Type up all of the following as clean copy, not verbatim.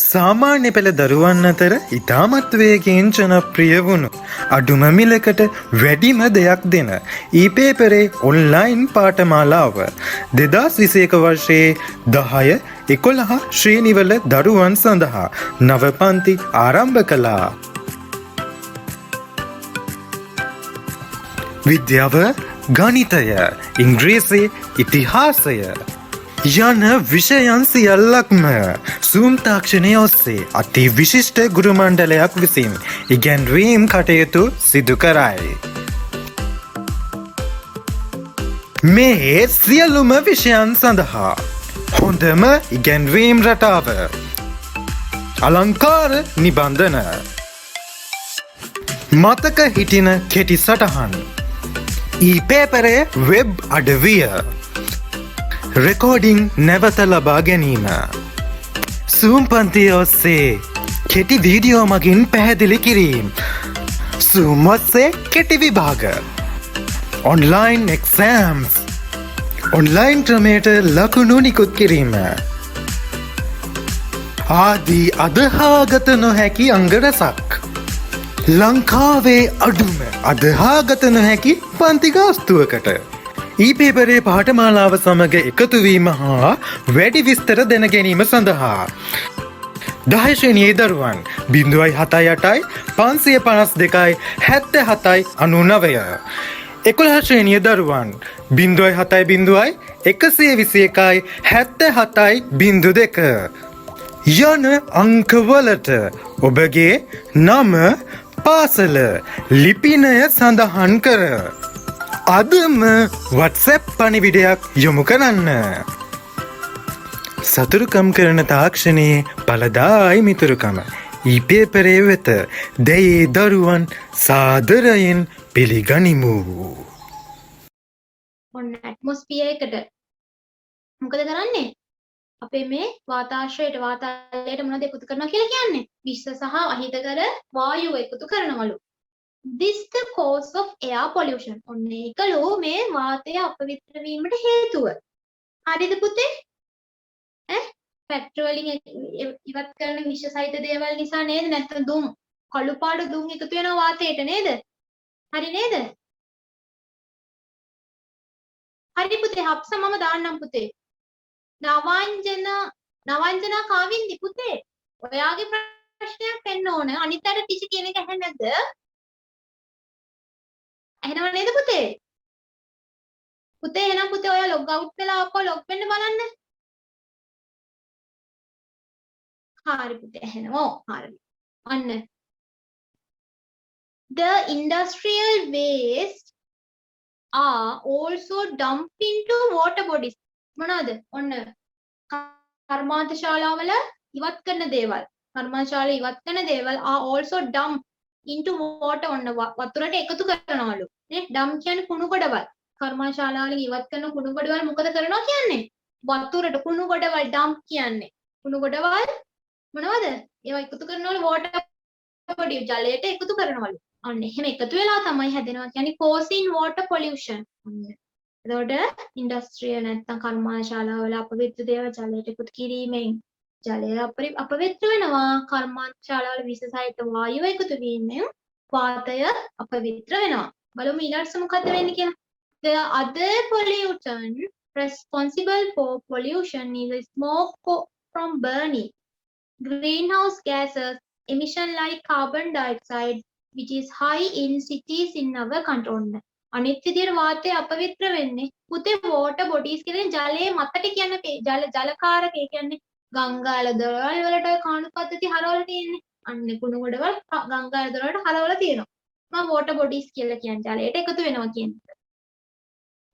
සාමාන්‍ය පෙළ දරුවන් අතර ඉතාමත් වේගයෙන් ජනප්‍රිය වුණු අඩුම මිලකට වැඩිම දෙයක් දෙන ඊපේපරේ ඔන්ලයින් පාඨමාලාව 2021 වර්ෂයේ 10-11 ශ්‍රේණිවල දරුවන් සඳහා නව පන්ති ආරම්භ කළා. විද්‍යාව, ගණිතය, ඉංග්‍රීසි, ඉතිහාසය යන විෂයන් සියල්ලක්ම සූම් තාක්ෂණය ඔස්සේ අති විශිෂ්ට ගුරු මණ්ඩලයක් විසින් ඉගැන්වීම් කටයුතු සිදු කරයි. මේ සියලුම විෂයන් සඳහා හොඳම ඉගැන්වීම් රටාව, අලංකාර නිබන්ධන, මතක හිටින කෙටි සටහන්, ඊපේපරේ වෙබ් අඩවිය, රෙකෝඩිං නැවත ලබා ගැනීම, සූම් පන්තිය ඔස්සේ කෙටි වීඩියෝ මගින් පැහැදිලි කිරීම, සූම් ඔස්සේ කෙටි විභාග, ඔන්ලයින් එක්සෑම්ස්, ඔන්ලයින් ක්‍රමයට ලකුණු නිකුත් කිරීම ආදී අදහාගත නොහැකි අංග රැසක්. ලංකාවේ අඩුම අදහාගත නොහැකි පන්ති ගාස්තුවකට ඊපේපරේ පාඨමාලාව සමග එකතුවීම හා වැඩි විස්තර දැන ගැනීම සඳහා 10 ශ්‍රේණියේ දරුවන් 0.78යි 552යි 77යි 99 11 ශ්‍රේණියේ දරුවන් 0.70යි 121යි 77යි 02 යන අංකවලට ඔබගේ නම, පාසල, ලිපිනය සඳහන් කර අදම WhatsApp පණිවිඩයක් යොමු කරන්න. සතුරුකම් කරන තාක්ෂණයේ පළදායි මිතුරුකම ඊපේපරේ වෙත දැයේ දරුවන් සාදරයෙන් පිළිගනිමු. ඔන්න ඇට්මොස්ෆියර් එකට මොකද කරන්නේ? අපේ මේ වාතාශ්‍රයට වාතාලයට මොනවද එකතු කරනවා කියලා කියන්නේ? විශ්ව සහ අහිතකර වායුව එකතු කරනවලු. This the cause of air pollution. ඔන්න ඒකලෝ මේ වාතය අපවිත්‍ර වීමට හේතුව. හරිද පුතේ? ෆැක්ටරි වලින් ඉවත් කරන විෂ සහිත දේවල් නිසා නේද? නැත්නම් දුම්, කළු පාට දුම් එකතු වෙනවා වාතයට නේද? හරි නේද? හරි පුතේ, හප්ස මම දාන්නම් පුතේ. නවංජනා කාවින්දි පුතේ, ඔයාගේ ප්‍රශ්නයක් එන්න ඕන. අනිත් අර ටිචර් කියන එක ඇහෙන්නේ නැද්ද? ඇහෙනව නේද පුතේ? පුතේ එහෙනම් පුතේ ඔයා ලොග් අවුට් වෙලා ආපහු ලොග් වෙන්න බලන්න. හරි පුතේ ඇහෙනවා. හරි. අන්න. The industrial waste are also dumped into water bodies. මොනවාද? ඔන්න කර්මාන්ත ශාලාවල ඉවත් කරන දේවල්. කර්මාන්ත ශාලාවේ ඉවත් කරන දේවල් are also dumped into water. ඔන්න වතුරට එකතු කරනවලු. නේ? dump කියන්නේ කුණු ගොඩවල්. කර්මාන්ත ශාලාවලින් ඉවත් කරන කුණු ගොඩවල් මොකද කරනවා කියන්නේ? වතුරට කුණු ගොඩවල් dump කියන්නේ. කුණු ගොඩවල් මොනවද? ඒවා එකතු කරනවලු water body, ජලයට එකතු කරනවලු. අන්න එහෙම එකතු වෙලා තමයි හැදෙනවා කියන්නේ causing water pollution. එතකොට ඉන්ඩස්ට්‍රියල් නැත්නම් කර්මාන්ත ශාලාවල අපවිත්‍ර දේවල් ජලයට එකතු කිරීමෙන් ජලය අපවිත්‍ර වෙනවා. කර්මාන්ත ශාලාවල විෂ සහිත වායුව එකතු වීමෙන් වාතය අපවිත්‍ර වෙනවා. බලමු ඊළඟට මොකද වෙන්නේ කියලා. The other pollutant responsible for pollution is smoke from burning, greenhouse gases, emission like carbon dioxide, which is high in cities in our country. අනිත් විදියට වාතය අපවිත්‍ර වෙන්නේ පුතේ water bodies කියන්නේ ජලයේ මතට කියන්නේ ජලකාරක. ඒ කියන්නේ ගංගාල දොරවල් වලට කාණු පද්ධති හරවල තියෙන්නේ. අන්න කුණු ගොඩවල් ගංගාල දොරවලට හරවල තියෙනවා. මම water bodies කියලා කියන්නේ ජලයට එකතු වෙනවා කියන්නේ.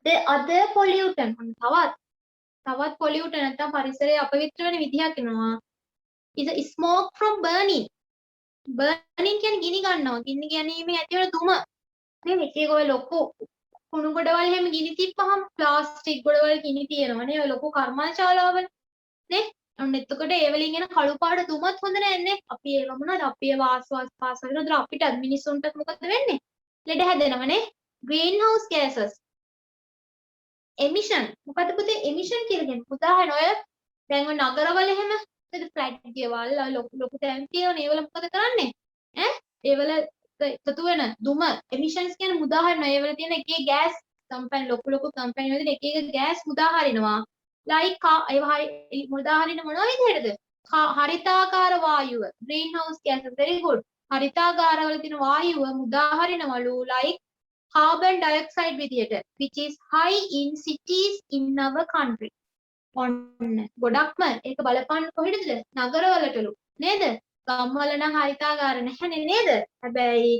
The other pollutant තවත් pollutant නැත්නම් පරිසරයේ අපවිත්‍ර වෙන විදිහක් වෙනවා. is a smoke from burning. burning කියන්නේ ගිනි ගන්නවා. ගිනි ගැනීමේ ඇතිවන දුම. මේ එක ඔය ලොකු කුණු ගොඩවල් හැම ගිනි තිබ්බහම ප්ලාස්ටික් ගොඩවල් ගිනි තියෙනවා නේ. ඔය ලොකු කර්මාන්ත ශාලාවල නේ. ඔන්න එතකොට ඒ වලින් එන කළු පාට දුමත් හොඳ නෑනේ. අපි ඒව මොනවද? අපි ඒව ආස්වාස් කරනකොට අපිට මිනිස්සුන්ට මොකද වෙන්නේ? ලෙඩ හැදෙනවනේ. green house gases, emission. මොකද පුතේ emission කියලා කියන්නේ? උදාහරණ ඔය දැන් ඔය නගරවල එහෙම නේද ෆ්ලැට් ගෙවල් ලොකු තැන් තියෙන ඒවල මොකද කරන්නේ ඈ ඒවල එකතු වෙන දුම එමිෂන්ස් කියන්නේ උදාහරණ ඒවල තියෙන එකේ ගෑස් කම්පැනි ලොකු කම්පැනි වල එක එක ගෑස් උදාහරිනවා like ඒවා උදාහරින මොනවා විදිහටද හරිතාකාර වායුව green house gas very good හරිතාගාරවල තියෙන වායුව උදාහරිනවලු like carbon dioxide විදියට which is high in cities in our country ඔන්න ගොඩක්ම ඒක බලපාන්න කොහෙටද නගරවලටලු නේද ගම්වල නම් හරිතාගාර නැහැනේ නේද හැබැයි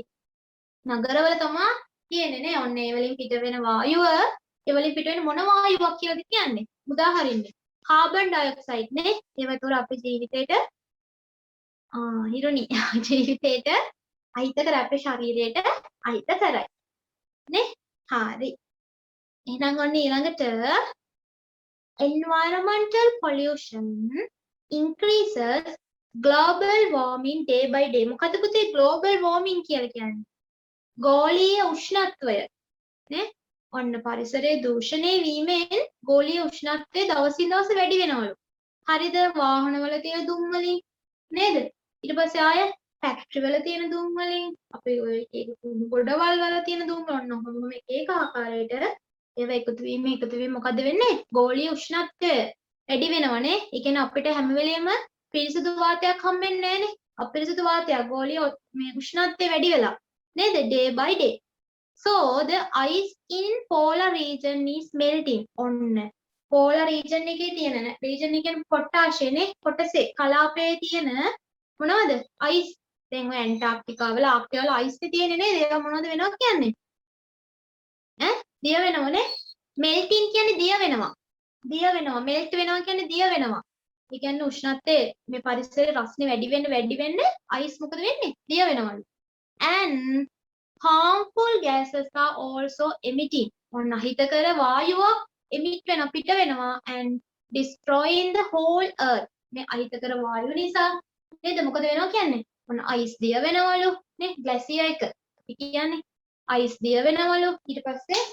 නගරවල තමයි තියෙන්නේ නේ ඔන්න ඒ වලින් පිට වෙන වායුව ඒ වලින් පිට වෙන මොන වායුවක් කියලාද කියන්නේ උදාහරින්නේ කාබන් ඩයොක්සයිඩ් නේ ඒවතොර අපේ ජීවිතේට හිරුනි ජීවිතේට අහිත කර අපේ ශරීරයට අහිත කරයි නේ හරි එහෙනම් ඔන්න ඊළඟට environmental pollution increases global warming day by day මොකද පුතේ global warming කියලා කියන්නේ ගෝලීය උෂ්ණත්වය නේ ඔන්න පරිසරයේ දූෂණය වීමෙන් ගෝලීය උෂ්ණත්වය දවසින් දවස වැඩි වෙනවලු හරිද වාහනවල තියෙන දුම් වලින් නේද ඊට පස්සේ ආය ෆැක්ටරි වල තියෙන දුම් වලින් අපේ ඔය එක ගොඩවල් වල තියෙන දුම් ඔන්න ඔහොම එක ආකාරයට ඒවා එකතු වීම මොකද වෙන්නේ ගෝලීය උෂ්ණත්වය වැඩි වෙනවනේ ඒ කියන්නේ අපිට හැම වෙලෙම පිරිසිදු වාතයක් හම්බෙන්නේ නැහනේ අපිරිසිදු වාතයක් ගෝලීය මේ උෂ්ණත්වය වැඩි වෙලා නේද day by day so the ice in polar region is melting ඔන්න polar region එකේ තියෙන region එක කියන්නේ පොට්ටාෂයනේ කොටසේ කලාපයේ තියෙන මොනවද ice දැන් ඔය ඇන්ටාර්ක්ටිකා වල ආර්ක්ටිකා වල ice තියෙන්නේ නේද ඒවා මොනවද වෙනවා කියන්නේ ඈ දිය වෙනවනේ melting කියන්නේ දිය වෙනවා melt වෙනවා කියන්නේ දිය වෙනවා ඒ කියන්නේ උෂ්ණත්වය මේ පරිසරයේ රස්නේ වැඩි වෙන්න ice මොකද වෙන්නේ දිය වෙනවලු and harmful gases are also emitting ඔන්න අහිතකර වායුවක් emit වෙන පිට වෙනවා and destroying the whole earth මේ අහිතකර වායුව නිසා නේද මොකද වෙනවා කියන්නේ ඔන්න ice දිය වෙනවලු නේ glacier එක කියන්නේ ice දිය වෙනවලු ඊට පස්සේ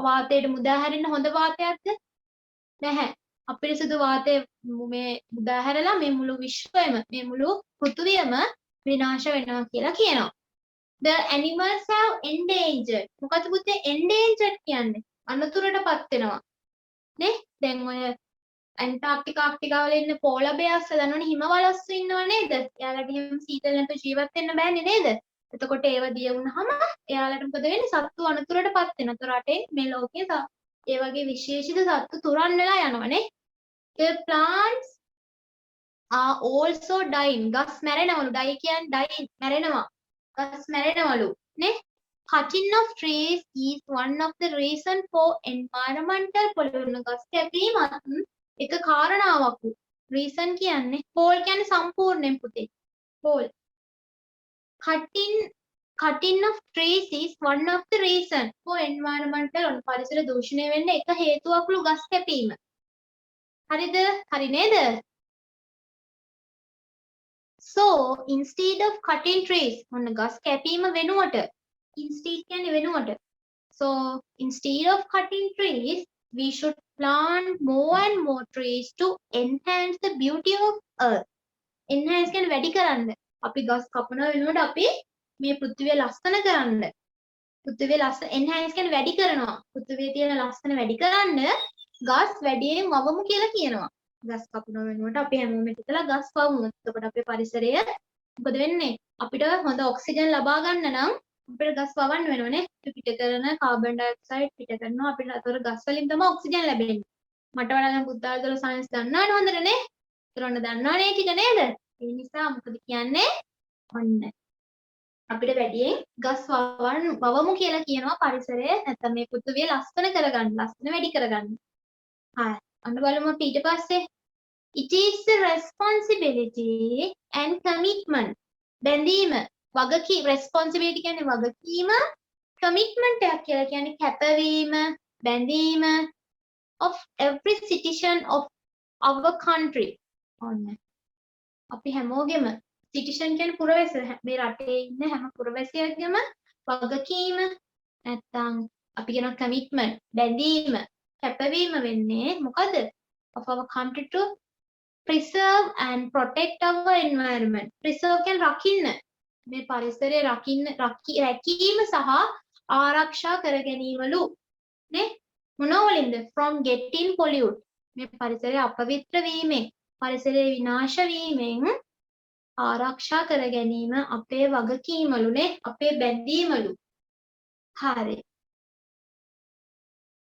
වාතයට මුදා හැරෙන්න හොඳ වාතයක්ද නැහැ අපිරිසුදු වාතය මේ මුදා හැරලා මේ මුළු විශ්වයම මේ මුළු පෘථිවියම විනාශ වෙනවා කියලා කියනවා the animals have endangered මොකද පුතේ endangered කියන්නේ අනතුරටපත් වෙනවා නේ දැන් ඔය ඇන්ටාර්ක්ටිකා වල ඉන්න පෝලා බෙයර්ස් දන්නවනේ හිමවලස්සු ඉන්නව නේද එයාලට එහෙම සීතල නැතුව ජීවත් වෙන්න බෑනේ නේද එතකොට ඒව දිය වුණාම එයාලට මොකද වෙන්නේ සත්තු අනතුරටපත් වෙන. අතරටේ මේ ලෝකයේ ඒ වගේ විශේෂිත සත්තු තුරන් වෙලා යනවනේ. the plants are also dying. ගස් මැරෙනවලු. die කියන්නේ dying මැරෙනවා. ගස් මැරෙනවලු නේ. cutting of trees is one of the reason for environmental pollution. ගස් කැපීමත් එක කාරණාවක්. reason කියන්නේ whole කියන්නේ සම්පූර්ණයෙන් පුතේ. whole cutting of trees is one of the reason for environmental පරිසර දූෂණය වෙන්න එක හේතුවක්ලු ගස් කැපීම. හරිද? හරි නේද? So instead of cutting trees ඔන්න ගස් කැපීම වෙනුවට instead කියන්නේ වෙනුවට so instead of cutting trees we should plant more and more trees to enhance the beauty of earth. enhance කියන්නේ වැඩි කරන්න. අපි ගස් කපන වෙනුවට අපි මේ පෘථිවිය ලස්සන කරන්න. පෘථිවිය ලස්සන enhance කියන්නේ වැඩි කරනවා. පෘථිවියේ තියෙන ලස්සන වැඩි කරන්න ගස් වැඩියෙන් වවමු කියලා කියනවා. ගස් කපන වෙනුවට අපි හැමෝම හිතලා ගස් වවමු. එතකොට අපේ පරිසරය මොකද වෙන්නේ? අපිට හොඳ ඔක්සිජන් ලබා ගන්න නම් අපිට ගස් වවන්න වෙනවනේ. පිට කරන කාබන් ඩයොක්සයිඩ් පිට කරනවා. අපිට අතර ගස් වලින් තමයි ඔක්සිජන් ලැබෙන්නේ. මට වඩා නම් බුද්ධාගම සයන්ස් දන්නවනේ හොඳට නේ. ඒතරොන්න දන්නවනේ ටික නේද? ඒ නිසා මොකද කියන්නේ? ඔන්න අපිට වැඩියෙන් ගස් වවමු කියලා කියනවා පරිසරය නැත්නම් මේ පෘථිවිය ලස්සන කරගන්න, ලස්සන වැඩි කරගන්න. හරි. අන්න බලමු අපි ඊට පස්සේ it is the responsibility and commitment බැඳීම වගකීම responsibility කියන්නේ වගකීම commitment එකක් කියලා කියන්නේ කැපවීම බැඳීම of every citizen of our country ඔන්න අපි හැමෝගෙම සිටිසන් කියන්නේ පුරවැස මේ රටේ ඉන්න හැම පුරවැසියෙක්ගේම වගකීම නැත්තම් අපි කියන කමිට්මන්ට් බැඳීම කැපවීම වෙන්නේ මොකද of our country to preserve and protect our environment. preserve කියන්නේ රකින්න. මේ පරිසරය රැකීම සහ ආරක්ෂා කර ගැනීමලු. නේ? මොනවලින්ද? from getting polluted. මේ පරිසරය අපවිත්‍ර වීමෙන්, පරිසරය විනාශ වීමෙන් ආරක්ෂා කර ගැනීම අපේ වගකීමලු නේ, අපේ බැඳීමලු. හරි.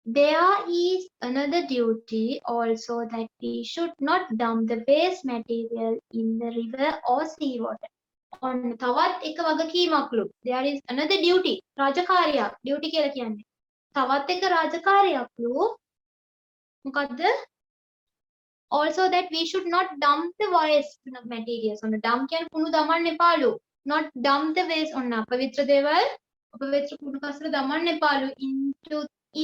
There is another duty also that we should not dump the waste material in the river or sea water. On තවත් එක වගකීමක්ලු. There is another duty. රාජකාරියක්. duty කියලා කියන්නේ. තවත් එක රාජකාරියක්ලු. මොකද්ද? Also that we should not dump the waste materials. ඔන්න dump කියන්නේ කුණු දමන්න එපාලු. Not dump the waste. ඔන්න අපවිත්‍ර දේවල්, අපවිත්‍ර කුණු කසල දමන්න එපාලු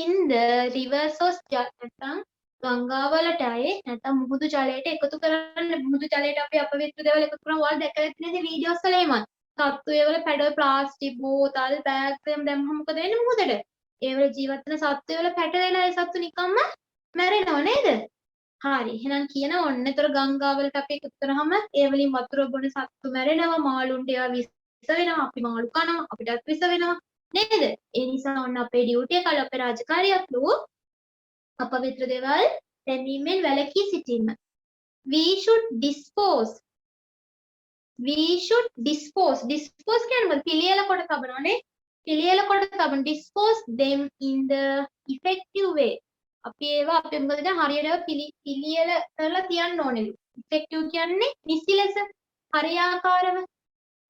in the rivers or නැත්නම් ගංගාවලටයි නැත්නම් මුහුදු ජලයට එකතු කරන්න. මුහුදු ජලයට අපි අපවිත්‍ර දේවල් එකතු කරනවා. ඔයාලා දැකලා තියෙනද වීඩියෝස් වල එමත්. සත්තු වල පැඩවල ප්ලාස්ටික් බෝතල් බෑග්ස් එහෙම දැම්මම මොකද වෙන්නේ මුහුදට? ඒ වල ජීවත් වෙන සත්තු වල පැටලෙලා ඒ සත්තු නිකම්ම මැරෙනව නේද? හරි. එහෙනම් කියන ඔන්නතර ගංගාවලට අපි එකතු කරාම ඒ වලින් වතුර බොන සත්තු මැරෙනවා. මාළුන්ට ඒවා විස වෙනවා. අපි මාළු කනවා. අපිටත් විස වෙනවා. නේද? ඒ නිසා ඔන්න අපේ ඩියුටි එක අපේ රාජකාරියක්ලු අපවිත්‍ර දේවල් දැමීමෙන් වැළකී සිටීම. we should dispose කියන්නේ මොකද? පිළියෙල කොට තබනවානේ. පිළියෙල කොට තබන dispose them in the effective way. අපි ඒවා අපි මොකද දැන් හරියට පිළියෙල කරලා තියන්න ඕනේ. effective කියන්නේ නිසි ලෙස හරියාකාරව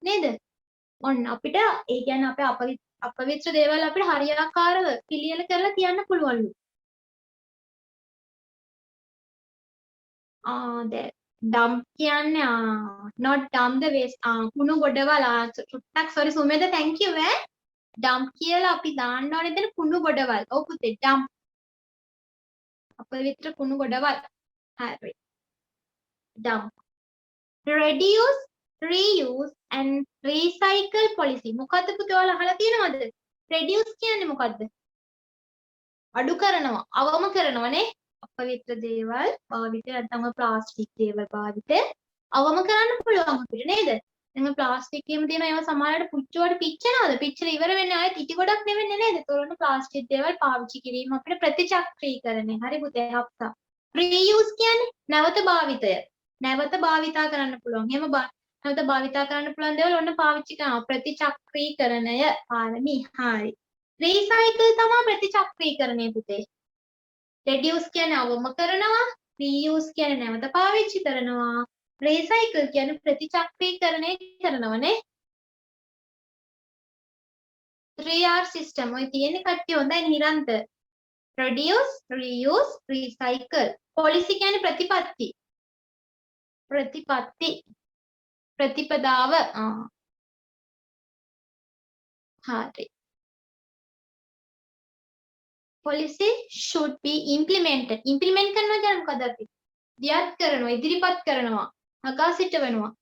නේද? ඔන්න අපිට ඒ කියන්නේ අපේ අපවිත්‍ර දේවල් අපිට හරියාකාරව පිළියෙල කරලා තියන්න පුළුවන්ලු. dump කියන්නේ not dump the waste. කුණු ගොඩවල් චුට්ටක් sorry Sumedha thank you dump කියලා අපි දාන්න ඕනේ එතන කුණු ගොඩවල්. ඔව් පුතේ dump අපවිත්‍ර කුණු ගොඩවල්. හරි. dump. reduce, reuse and recycle policy. මොකද්ද පුතේ ඔයාලා අහලා තියෙනවද? reduce කියන්නේ මොකද්ද? අඩු කරනවා, අවම කරනවනේ. අපවිත්‍ර දේවල් භාවිතය නැත්නම් ප්ලාස්ටික් දේවල් භාවිතය අවම කරන්න පුළුවන් අපිට නේද? දැන් ප්ලාස්ටික් එකේම තියෙන ඒවා සමහරවිට පුච්චුවට පිච්චෙනවද? පිච්චලා ඉවර වෙන්නේ ආයෙත් ඉටි ගොඩක් නෙවෙන්නේ නේද? ඒතකොට ප්ලාස්ටික් දේවල් පාවිච්චි කිරීම අපිට ප්‍රතිචක්‍රීකරණය. හරි පුතේ හප්තා. reuse කියන්නේ නැවත භාවිතය. නැවත භාවිතා කරන්න පුළුවන්. එහෙම නැවත භාවිතා කරන්න පුළුවන් දේවල් ඔන්න පාවිච්චි කරනවා. ප්‍රතිචක්‍රීකරණය පාරමී. හරි. recycle තමයි ප්‍රතිචක්‍රීකරණය පුතේ. reduce කියන්නේ අවම කරනවා. reuse කියන්නේ නැවත පාවිච්චි කරනවා. recycle කියන්නේ ප්‍රතිචක්‍රීකරණය කරනවනේ. 3R system ඔය තියෙන කට්ටිය හොඳයි නිරන්තර. reduce, reuse, recycle. policy කියන්නේ ප්‍රතිපත්ති. ප්‍රතිපදාව. හරි. policy should be implemented. implement කරනවා කියන්නේ මොකද අපි? දියත් කරනවා, ඉදිරිපත් කරනවා, අගා සිටවනවා.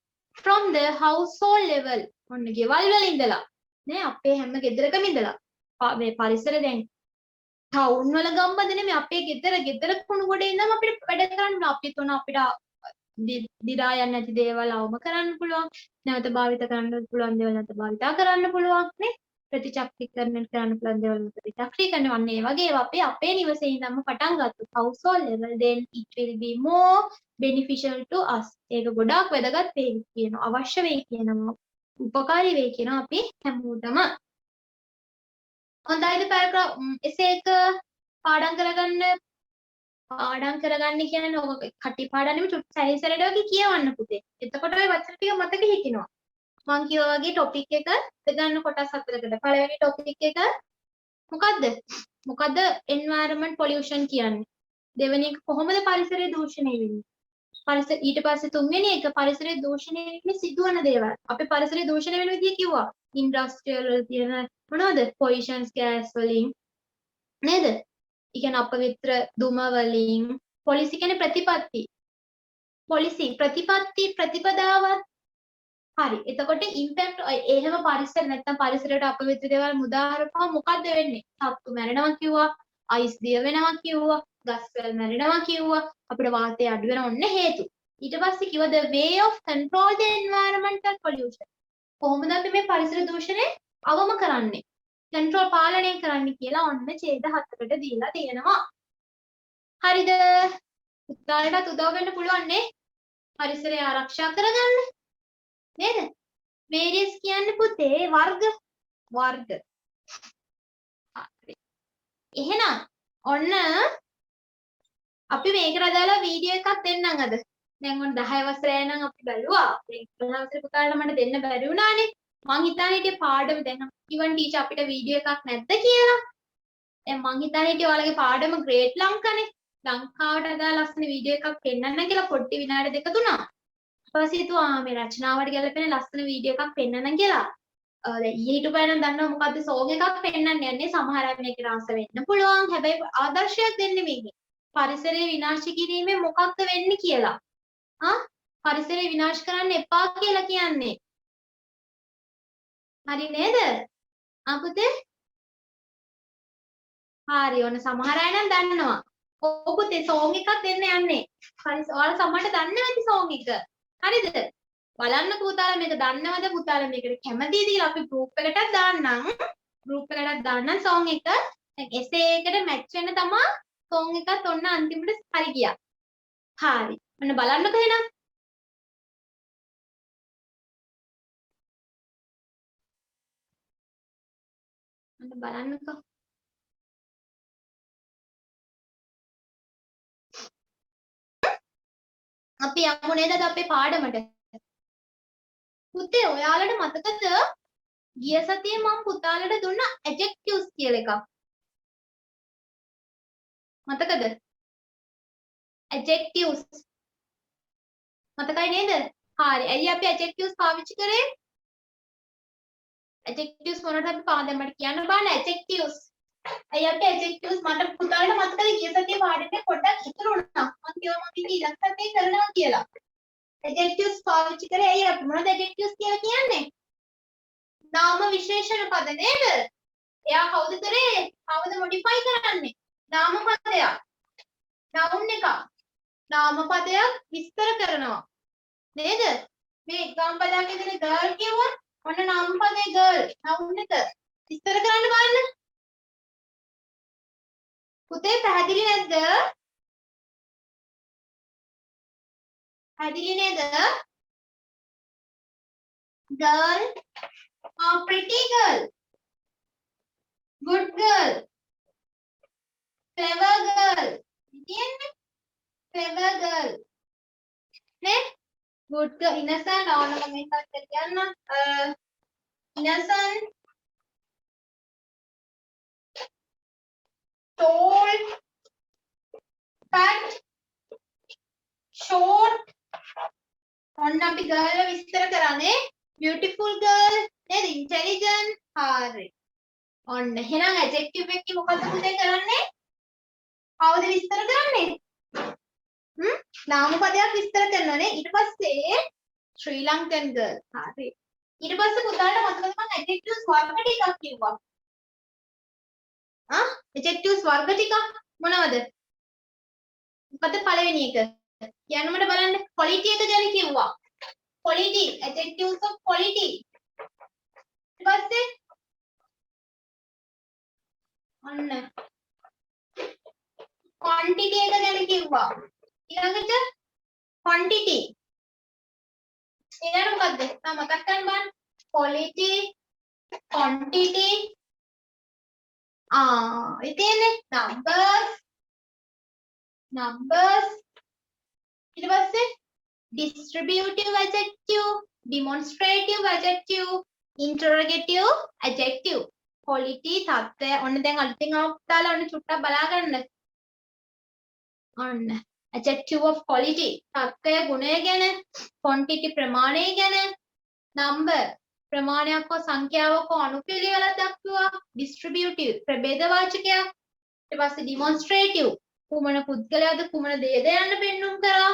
from the household level. ඔන්න ගෙවල් වල ඉඳලා නේ අපේ හැම ගෙදරකම ඉඳලා මේ පරිසර දැන් ටවුන් වල ගම්බද නෙමෙයි අපේ ගෙදර කුණු ගොඩේ ඉඳන් අපිට වැඩ කරන්න අපි තුන අපිට දිරා යන්නේ නැති දේවල් අවම කරන්න පුළුවන්. නැවත භාවිත කරන්න පුළුවන් දේවල් නැවත භාවිතා කරන්න පුළුවන් නේ. ප්‍රතිචක්‍රීකරණය කරන්න පුළුවන් දේවල් ප්‍රතිචක්‍රීකරණය වන්නේ ඒ වගේ අපේ නිවසේ ඉඳන්ම පටන් ගත්තොත් household level then it will be more beneficial to us. ඒක ගොඩාක් වැදගත් වෙයි කියනවා. අවශ්‍ය වෙයි කියනවා. උපකාරී වෙයි කියනවා අපි හැමෝටම. හොඳයිද පැරග්‍රාෆ් එසේ එක පාඩම් කරගන්න කියන්නේ ඔක කටි පාඩම් නෙමෙයි චුට්ට සැරිසරට වගේ කියවන්න පුතේ. එතකොට ඔය වචන ටික මතක හිටිනවා. මං කියවා වගේ ටොපික් එක දෙගන්න කොටස් හතරකට. පළවෙනි ටොපික් එක මොකද්ද environment pollution කියන්නේ? දෙවෙනි එක කොහොමද පරිසරය දූෂණය වෙන්නේ? ඊට පස්සේ තුන්වෙනි එක පරිසරය දූෂණය වෙන්නේ සිදුවන දේවල්. අපි පරිසරය දූෂණය වෙන විදිය කිව්වා. ඉන්ඩස්ට්‍රියල් වල තියෙන මොනවද? පොලිෂන්ස් ගෑස් වලින් නේද? ඒ කියන්නේ අපවිත්‍ර දුම වලින්. පොලිසි කියන්නේ ප්‍රතිපත්ති. පොලිසි ප්‍රතිපදාව. හරි. එතකොට ඉම්පැක්ට් එහෙම පරිසර නැත්නම් පරිසරයට අපවිත්‍ර දේවල් මුදා හරපුවා මොකද්ද වෙන්නේ? සත්තු මැරෙනවා කිව්වා, අයිස් දිය වෙනවා කිව්වා, ගස්වල මැරෙනවා කිව්වා, අපිට වාතය අඩු වෙන ඔන්න හේතු. ඊට පස්සේ කිව්වා the way of control the environmental pollution. කොහොමද අපි මේ පරිසර දූෂණය අවම කරන්නේ? control පාලනය කරන්න කියලා ඔන්න ඡේද 7කට දීලා තියෙනවා. හරිද? උත්තරයට උදව් වෙන්න පුළුවන් නේ? පරිසරය ආරක්ෂා කරගන්න. නේද? various කියන්නේ පුතේ වර්ග. හරි. එහෙනම් ඔන්න අපි මේකට අදාළ වීඩියෝ එකක් දෙන්නම් අද. දැන් ඔන්න 10 වසරේ නම් අපි බැලුවා. දැන් 11 වසරේ පුතාලට මට දෙන්න බැරි වුණානේ. මං හිතන්නේ හිටියේ පාඩම දැන් කිවන් ටීචර් අපිට වීඩියෝ එකක් නැද්ද කියලා. දැන් මං හිතන්නේ හිටියේ ඔයාලගේ පාඩම ග්‍රේට් ලංකානේ. ලංකාවට අදාළ ලස්සන වීඩියෝ එකක් පෙන්නන්න කියලා පොඩ්ඩි විනාඩි 2-3. ඊපස්සේ හිතුවා මේ රචනාවට ගැලපෙන ලස්සන වීඩියෝ එකක් පෙන්නන්න කියලා. දැන් ඊයේ හිටපෑ නම් දන්නව මොකද්ද සෝං එකක් පෙන්නන්න යන්නේ. සමහර අය මේක රස වෙන්න පුළුවන්. හැබැයි ආදර්ශයක් දෙන්නේ මේකේ. පරිසරය විනාශ කිරීමෙන් මොකක්ද වෙන්නේ කියලා. පරිසරය විනාශ කරන්න එපා කියලා කියන්නේ. හරි නේද? පුතේ? හරි ඔන්න සමහර අය නම් දන්නවා. ඔව් පුතේ සෝං එකක් දෙන්න යන්නේ. ඔයාලා සමහරට දන්නේ නැති සෝං එක. හරිද? බලන්න පුතාලා මේක දන්නවද පුතාලා මේකට කැමතිද කියලා අපි ගෲප් එකටත් දාන්නම්. ගෲප් එකටත් දාන්නම් සෝං එක. දැන් එසේ එකට මැච් වෙන්න තමයි සෝං එකත් ඔන්න අන්තිමට හරි ගියා. හරි. ඔන්න බලන්නකෝ එහෙනම්. ඔන්න බලන්නකෝ. අපි යමු නේද අපේ පාඩමට. පුතේ ඔයාලට මතකද ගිය සතියේ මම පුතාලට දුන්න adjectives කියලා එකක්. මතකද? adjectives. මතකයි නේද? හරි. ඇයි අපි adjectives පාවිච්චි කරේ? adjectives මොනවද අපි පාදෙන් මට කියන්න බෑ adjectives. ඇයි අපි adjectives මට පුතාලට මතකද ගිය සතියේ පාඩමේ පොඩ්ඩක් ඉතුරු වුණා. මම කිව්වා මම ඉතින් ඊළඟ සතියේ කරනවා කියලා. adjectives පාවිච්චි කරේ ඇයි අපි මොනවද adjectives කියලා කියන්නේ? නාම විශේෂණ පද නේද? එයා කවුද කරේ? කවුද modify කරන්නේ? නාම පදයක්. noun එක. නාම පදයක් විස්තර කරනවා. නේද? මේ example එකේ දෙන girl කියුවා. ඔන්න නාම පදේ girl. noun එක. විස්තර කරන්න බලන්න. පුතේ පැහැදිලි නැද්ද? පැහැදිලි නේද? girl, pretty girl, good girl, clever girl. කියන්නේ clever girl. නේ? good girl, innocent ඕනම මේකක් කියන්න. innocent, tall, fat, short. ඔන්න අපි girl විස්තර කරන්නේ beautiful girl නේද? intelligent. හරි. ඔන්න එහෙනම් adjective එකේ මොකද පුතේ කරන්නේ? කවුද විස්තර කරන්නේ? නාම පදයක් විස්තර කරනවානේ. ඊට පස්සේ ශ්‍රී ලංකන් girl. හරි. ඊට පස්සේ පුතාලට මතකද මම adjectives වර්ග ටිකක් කිව්වා. adjectives වර්ග ටිකක් මොනවද? මොකද පළවෙනි එක? කියන්න මට බලන්න. quality එක ගැන කිව්වා. quality, adjectives of quality. ඊට පස්සේ ඔන්න quantity එක ගැන කිව්වා. ඊළඟට quantity. ඊළඟ මොකද්ද? මතක් කරගන්න බලන්න. quality, quantity. ඉතින් numbers. ඊට පස්සේ distributive adjective, demonstrative adjective, interrogative adjective. quality තත්ත්වය ඔන්න දැන් අලුතෙන් ආවතාලා ඔන්න චුට්ටක් බලා ගන්න. ඔන්න adjective of quality තත්ත්වය ගුණය ගැන, quantity ප්‍රමාණය ගැන, number ප්‍රමාණයක් හෝ සංඛ්‍යාවක් හෝ අනුපිළිවෙලක් දක්වුවා, distributive ප්‍රභේදවාචකයක්, ඊට පස්සේ demonstrative කුමන පුද්ගලයාද කුමන දේද යන්න පෙන්වුම් කරා,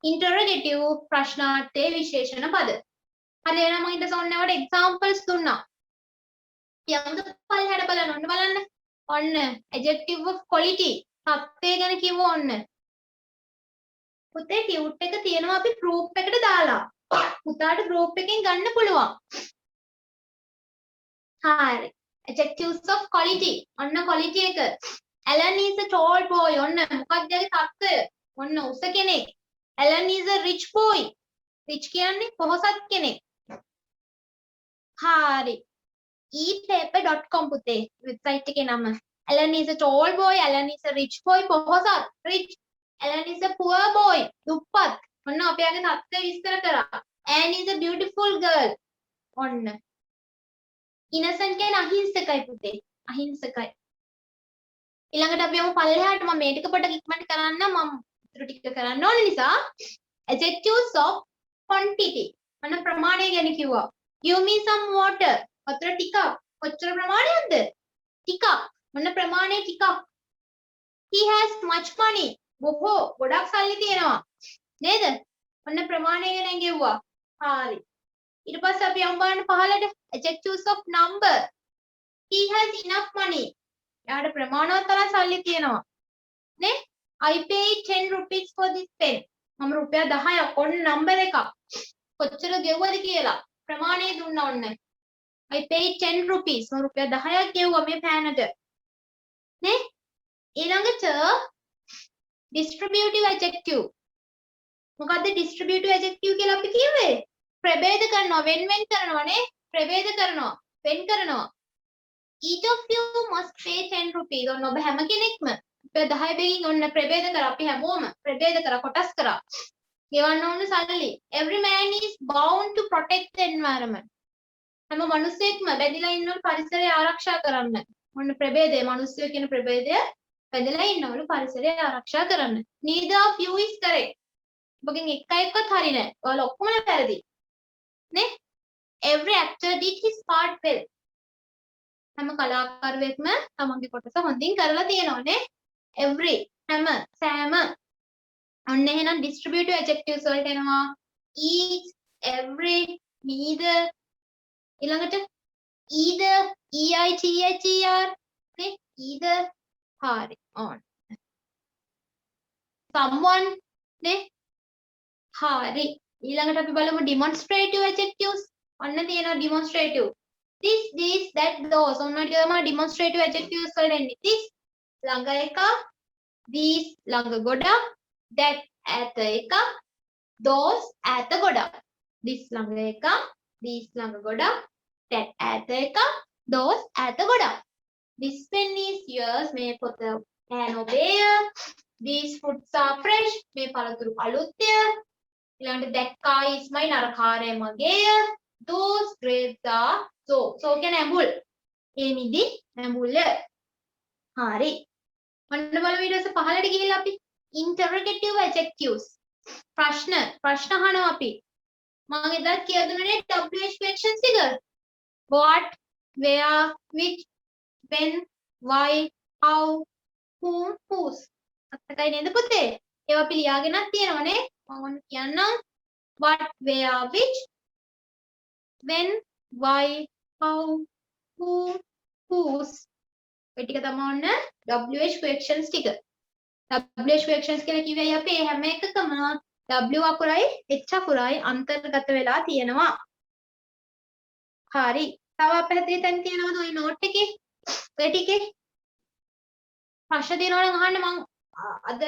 interrogative ප්‍රශ්නාර්ථයේ විශේෂණ පද. හරි එහෙනම් මම ඊට ඔන්නවට examples දුන්නා. යමුද පල්ලෙහාට බලන්න ඔන්න බලන්න. ඔන්න adjective of quality තත්ත්වය ගැන කිව්ව ඔන්න. පුතේ ටියුට් එක තියෙනවා අපි group එකට දාලා. පුතාට group එකෙන් ගන්න පුළුවන්. හරි. Adjectives of quality. ඔන්න quality එක. Alan is a tall boy. ඔන්න මොකක්ද ඒ තත්ත්වය? ඔන්න උස කෙනෙක්. Alan is a rich boy. rich කියන්නේ පොහොසත් කෙනෙක්. හරි. epaper.com පුතේ වෙබ්සයිට් එකේ නම. Alan is a tall boy. Alan is a rich boy. පොහොසත් rich. Alan is a poor boy. දුප්පත්. ඔන්න අපි ආගේ තත්ත්වය විස්තර කරා. Anne is a beautiful girl. ඔන්න. innocent කියන්නේ අහිංසකයි පුතේ. අහිංසකයි. ඊළඟට අපි යමු පල්ලෙහාට. මම මේ ටික පොඩ්ඩක් ඉක්මනට කරන්න මම ඉතුරු ටික කරන්න ඕන නිසා adjectives of quantity. මොන ප්‍රමාණය ගැන කිව්වා. give me some water. වතුර ටිකක්. කොච්චර ප්‍රමාණයක්ද? ටිකක්. මොන ප්‍රමාණය ටිකක්. he has much money. බොහෝ ගොඩක් සල්ලි තියෙනවා. නේද? මොන ප්‍රමාණය ගැන කිව්වා. හරි. ඊට පස්සේ අපි යමු බලන්න පහළට adjectives of number. he has enough money. යාට ප්‍රමාණවත් තරම් සල්ලි තියෙනවා. නේ? I paid 10 rupees for this pen. මම රුපියල් 10ක් ඔන්න නම්බර් එකක්. කොච්චර ගෙවුවද කියලා ප්‍රමාණය දුන්නා ඔන්න. I paid 10 rupees. මම රුපියල් 10ක් ගෙවුවා මේ පෑනට. නේ? ඊළඟට distributive adjective. මොකද්ද distributive adjective කියලා අපි කිව්වේ? ප්‍රභේද කරනවා, වෙන් කරනවා නේ? ප්‍රභේද කරනවා, වෙන් කරනවා. each of you must pay 10 rupees. ඔන්න ඔබ හැම කෙනෙක්ම 10 බෙගින් ඔන්න ප්‍රභේද කර අපි හැමෝම ප්‍රභේද කර කොටස් කරා. ගෙවන්න ඕන සල්ලි. every man is bound to protect the environment. හැම මිනිසෙක්ම බැඳිලා ඉන්නවලු පරිසරය ආරක්ෂා කරන්න. ඔන්න ප්‍රභේදය මිනිස්සු කියන ප්‍රභේදය බැඳිලා ඉන්නවලු පරිසරය ආරක්ෂා කරන්න. neither of you is correct. ඔබගෙන් එක්කවත් හරි නෑ. ඔයාලා ඔක්කොම වැරදි. නේ? every actor did his part well. හැම කලාකරුවෙක්ම තමන්ගේ කොටස හොඳින් කරලා තියෙනවා නේ. every හැම සෑම. ඔන්න එහෙනම් distributive adjectives වලට එනවා each, every, neither, ඊළඟට either, either නේ? either. හරි. on someone නේ? හරි. ඊළඟට අපි බලමු demonstrative adjectives. ඔන්න තියෙනවා demonstrative. this, that, those. ඔන්න ටික තමයි demonstrative adjectives වලට එන්නේ. this ළඟ එක, these ළඟ ගොඩක්, that ඈත එක, those ඈත ගොඩක්. this ළඟ එක, these ළඟ ගොඩක්, that ඈත එක, those ඈත ගොඩක්. this pen is yours. මේ පොත pen ඔබේය. these fruits are fresh. මේ පළතුරු අලුත්ය. ඊළඟට that car is mine. අර කාරය මගේය. those grapes are so කියන්නේ ඇඹුල්. ඒ මිදි ඇඹුල්ය. හරි. ඔන්න බලමු ඊට පස්සේ පහළට ගිහිල්ලා අපි interrogative adjectives. ප්‍රශ්න අහනවා අපි. මම එදත් කියලා දුන්නනේ WH questions ටික. what, where, which, when, why, how, whom, whose. අත්තකයි නේද පුතේ? ඒවා අපි ලියාගෙනත් තියෙනවනේ. මම ඔන්න කියන්නම්. what, where, which, when, why, how, whom, whose. ඒ ටික තමයි ඔන්න WH questions ටික. WH questions කියලා කිව්වයි අපි හැම එකකම W අකුරයි H අකුරයි අන්තර්ගත වෙලා තියෙනවා. හරි. තව අපහැදිලි තැන් තියෙනවද ওই නෝට් එකේ? ඔය ටිකේ ප්‍රශ්න තියෙනවා නම් අහන්න. මම අද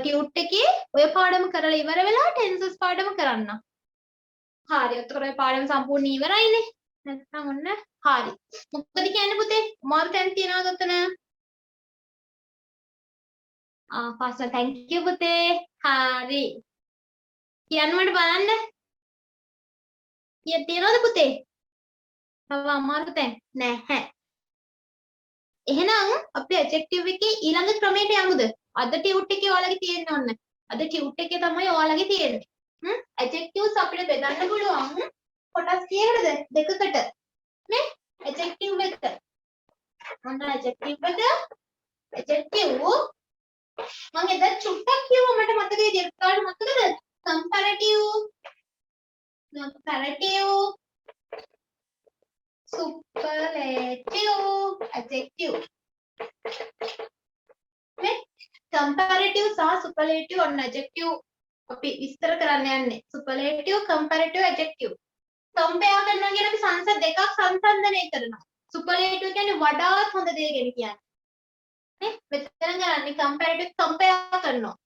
ටියුට් එකේ ඔය පාඩම කරලා ඉවර වෙලා ටෙන්සස් පාඩම කරන්න. හරි. එතකොට ඔය පාඩම සම්පූර්ණ ඉවරයිනේ. නැත්නම් ඔන්න හරි. මොකද කියන්නේ පුතේ? මාරු තැන් තියනවද ඔතන? පාස්ටර් thank you පුතේ. හරි. කියන්න මට බලන්න. තියනවද පුතේ? තව අමාරු තැන් නැහැ. එහෙනම් අපි adjective එකේ ඊළඟ ක්‍රමයට යමුද? අද ටියුට් එකේ ඔයාලගේ තියෙන්න ඕන. අද ටියුට් එකේ තමයි ඔයාලගේ තියෙන්නේ. adjectives අපිට බෙදන්න පුළුවන් කොටස් කීයකටද? දෙකකට. නේ? adjective එක. මොන adjective එක? adjective මම එදා චුට්ටක් කියුවා මට මතකයි දෙකකට මතකද? comparative, superlative, adjective. නේ? comparative සහ superlative ඔන්න adjective අපි විස්තර කරන්න යන්නේ superlative comparative adjective. compare කරනවා කියන අපි සංස දෙකක් සංසන්දනය කරනවා. superlative කියන්නේ වඩාත් හොඳ දේ ගැන කියන්නේ. නේ? මෙතන කරන්නේ comparative compare කරනවා.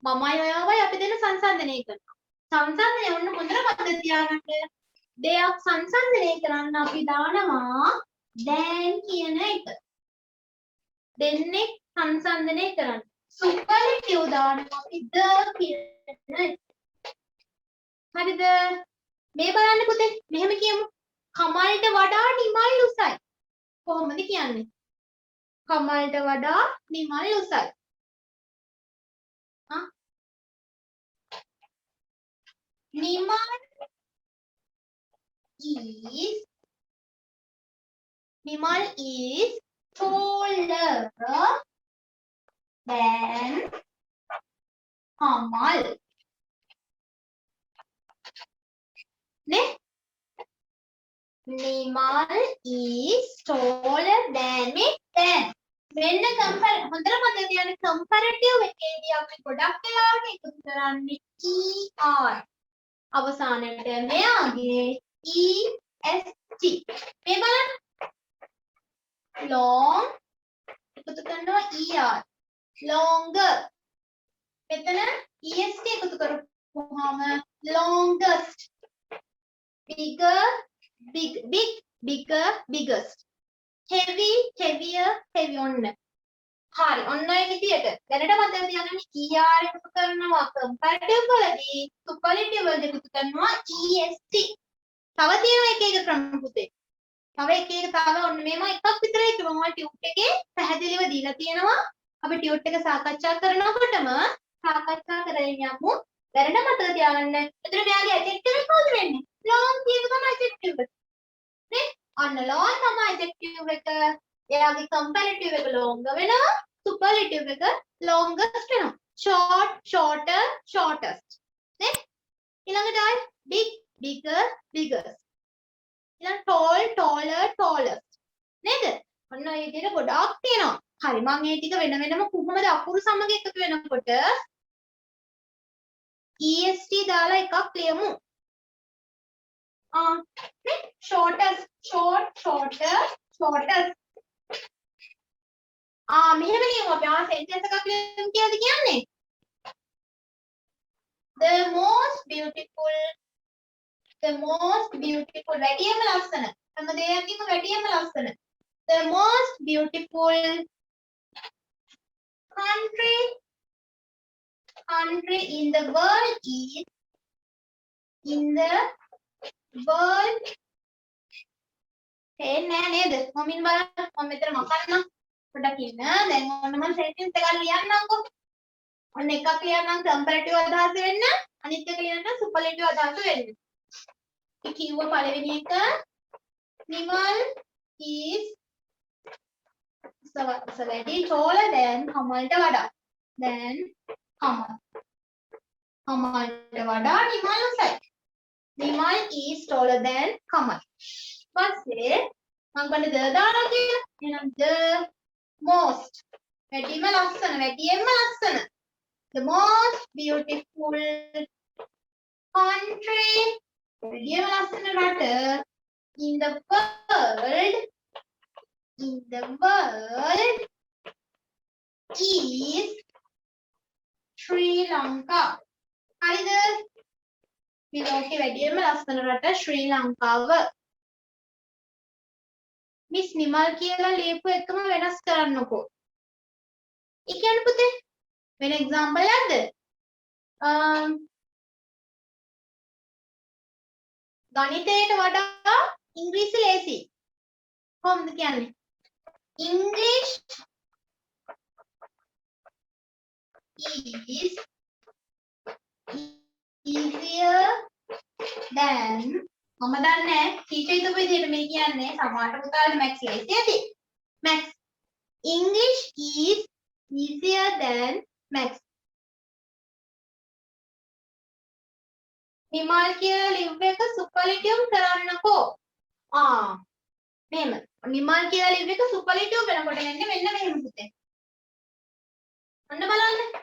මමයි ඔයාවයි අපි දෙන්න සංසන්දනය කරනවා. සංසන්දනය වුණ හොඳට මතක තියාගන්න. දෙයක් සංසන්දනය කරන්න අපි දානවා than කියන එක. දෙන්නේ සංසන්දනය කරන්න. superlative දානවා අපි the කියන එක. හරිද? මේ බලන්න පුතේ මෙහෙම කියමු. කමල්ට වඩා නිමල් උසයි. කොහොමද කියන්නේ? කමල්ට වඩා නිමල් උසයි. හා? Nimal is taller than Kamal. නේ? Nimal is taller than me. Then when compare හොඳට මතක තියාගන්න comparative එකේදී අපි ගොඩක් වෙලාවට එකතු කරන්නේ er අවසානයට මෙයාගේ est මේ බලන්න long එකතු කරනවා er longer මෙතන est එකතු කරපුවාම longest bigger bigger biggest heavy heavier heavy ඔන්න හරි ඔන්න ඔය විදියට දැනට මතක තියාගන්න er එකතු කරනවා comparative වලදී superlative වලදී එකතු කරනවා est තව තියෙනවා එක එක ක්‍රම පුතේ තව එක තව ඔන්න මේම එකක් විතරයි කිව්වම ටියුට් එකේ පැහැදිලිව දීලා තියෙනවා අපි ටියුට් එක සාකච්ඡා කරනකොටම සාකච්ඡා කරගෙන යමු දැනට මතක තියාගන්න එතන මෙයාගේ adjective එක කොහොමද වෙන්නේ long කියන තමයි adjective එක නේ අන්න long තමයි adjective එක එයාගේ comparative එක longer වෙනවා superlative එක longest වෙනවා short shorter shortest නේ ඊළඟට ආයි big bigger biggest ඊළඟ tall taller tallest නේද ඔන්න ඔය විදිහට ගොඩාක් තියෙනවා හරි මම මේ ටික වෙන වෙනම කොහොමද අකුරු සමග එකතු වෙනකොට est දාලා එකක් ලියමු නේ shortest short shorter shortest මෙහෙම ලියමු අපි sentence එකක් ලියමු කියලාද කියන්නේ the most beautiful වැඩියම ලස්සන හැම දෙයකින්ම වැඩියම ලස්සන the most beautiful country in the world is නෑ නේද මමින් බලන්න මම මෙතන මකන්නම් පොඩ්ඩක් ඉන්න දැන් ඔන්න මම sentence එකක් ලියන්නම්කෝ ඔන්න එකක් ලියන්නම් comparative අදහස වෙන්න අනිත් එක ලියන්න superlative අදහස වෙන්න කිව්ව පළවෙනි එක Nimal is slightly taller than කමල්ට වඩා then කමල්ට වඩා Nimal උසයි Nimal is taller than Kamal පස්සේ මම ගන්න the දානවා කියලා එහෙනම් the most වැඩිම ලස්සන the most beautiful country වැඩිම ලස්සන රට in the world is Sri Lanka හරිද මේ ලෝකේ වැඩිම ලස්සන රට ශ්‍රී ලංකාව මිස් නිමල් කියලා ලියපු එකම වෙනස් කරන්නකෝ ඒ කියන්නේ පුතේ වෙන එක්සැම්පල් එකක්ද ගණිතයට වඩා ඉංග්‍රීසි ලේසි කොහොමද කියන්නේ English is easier than මම දන්නේ ටීචර් හිතපු විදිහට මේ කියන්නේ සමහරට පුතාලට මැක්ස් ලේසි ඇති Max English is easier than maths Nimal කියලා ලිව් එක සුපර්ලේටිව් කරන්නකෝ මෙහෙම නිමල් කියලා ලිව් එක සුපර්ලේටිව් වෙනකොට යන්නේ මෙන්න මෙහෙම පුතේ අන්න බලන්න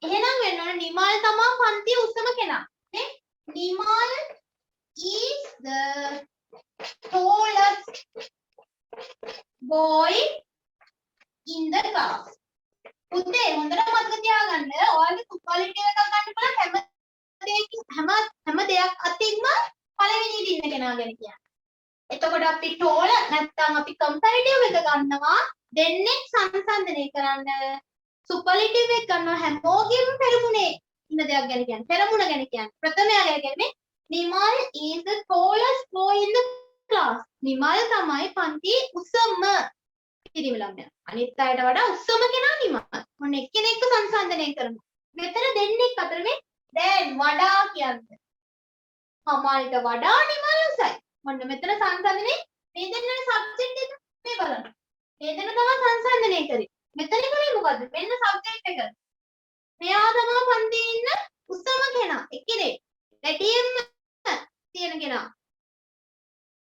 එහෙනම් වෙන්න ඕන නිමල් තමා පන්තියේ උසම කෙනා. නේ? Nimal is the tallest boy in the class. පුතේ හොඳට මතක තියාගන්න ඔයාලගේ සුපර්ලේටිව් එකක් ගන්න බලන්න හැම දෙයක් අතින්ම පළවෙනියට ඉන්න කෙනා ගැන කියන්නේ. එතකොට අපි ටෝල නැත්නම් අපි කම්පැරටිව් එක ගන්නවා දෙන්නෙක් සංසන්දනය කරන්න සුපර්ලේටිව් එක ගන්නවා හැමෝගෙම පෙරමුණේ ඉන්න දෙයක් ගැන කියන්නේ. පෙරමුණ ගැන කියන්නේ. ප්‍රථමයා ගැන කියන්නේ Nimal is the tallest boy in the class. Nimal තමයි පන්තියේ උසම පිරිමි ළමයා. අනිත් අයට වඩා උසම කෙනා නිමල්. මොන එක්කෙනෙක්ව සංසන්දනය කරනවා. මෙතන දෙන්නෙක් අතර මේ දැන් වඩා කියන්නේ. කමල්ට වඩා නිමල් උසයි. මොන්න මෙතන සංසන්දනේ මේ දෙන්නගේ සබ්ජෙක්ට් එක මේ බලන්න. මේ දෙන්න තමයි සංසන්දනය කරේ. මෙතන කරේ මොකද්ද? මෙන්න සබ්ජෙක්ට් එක. මෙයා තමයි පන්තියේ ඉන්න උසම කෙනා. එක්කෙනෙක්. ගැටියෙම තියෙන කෙනා.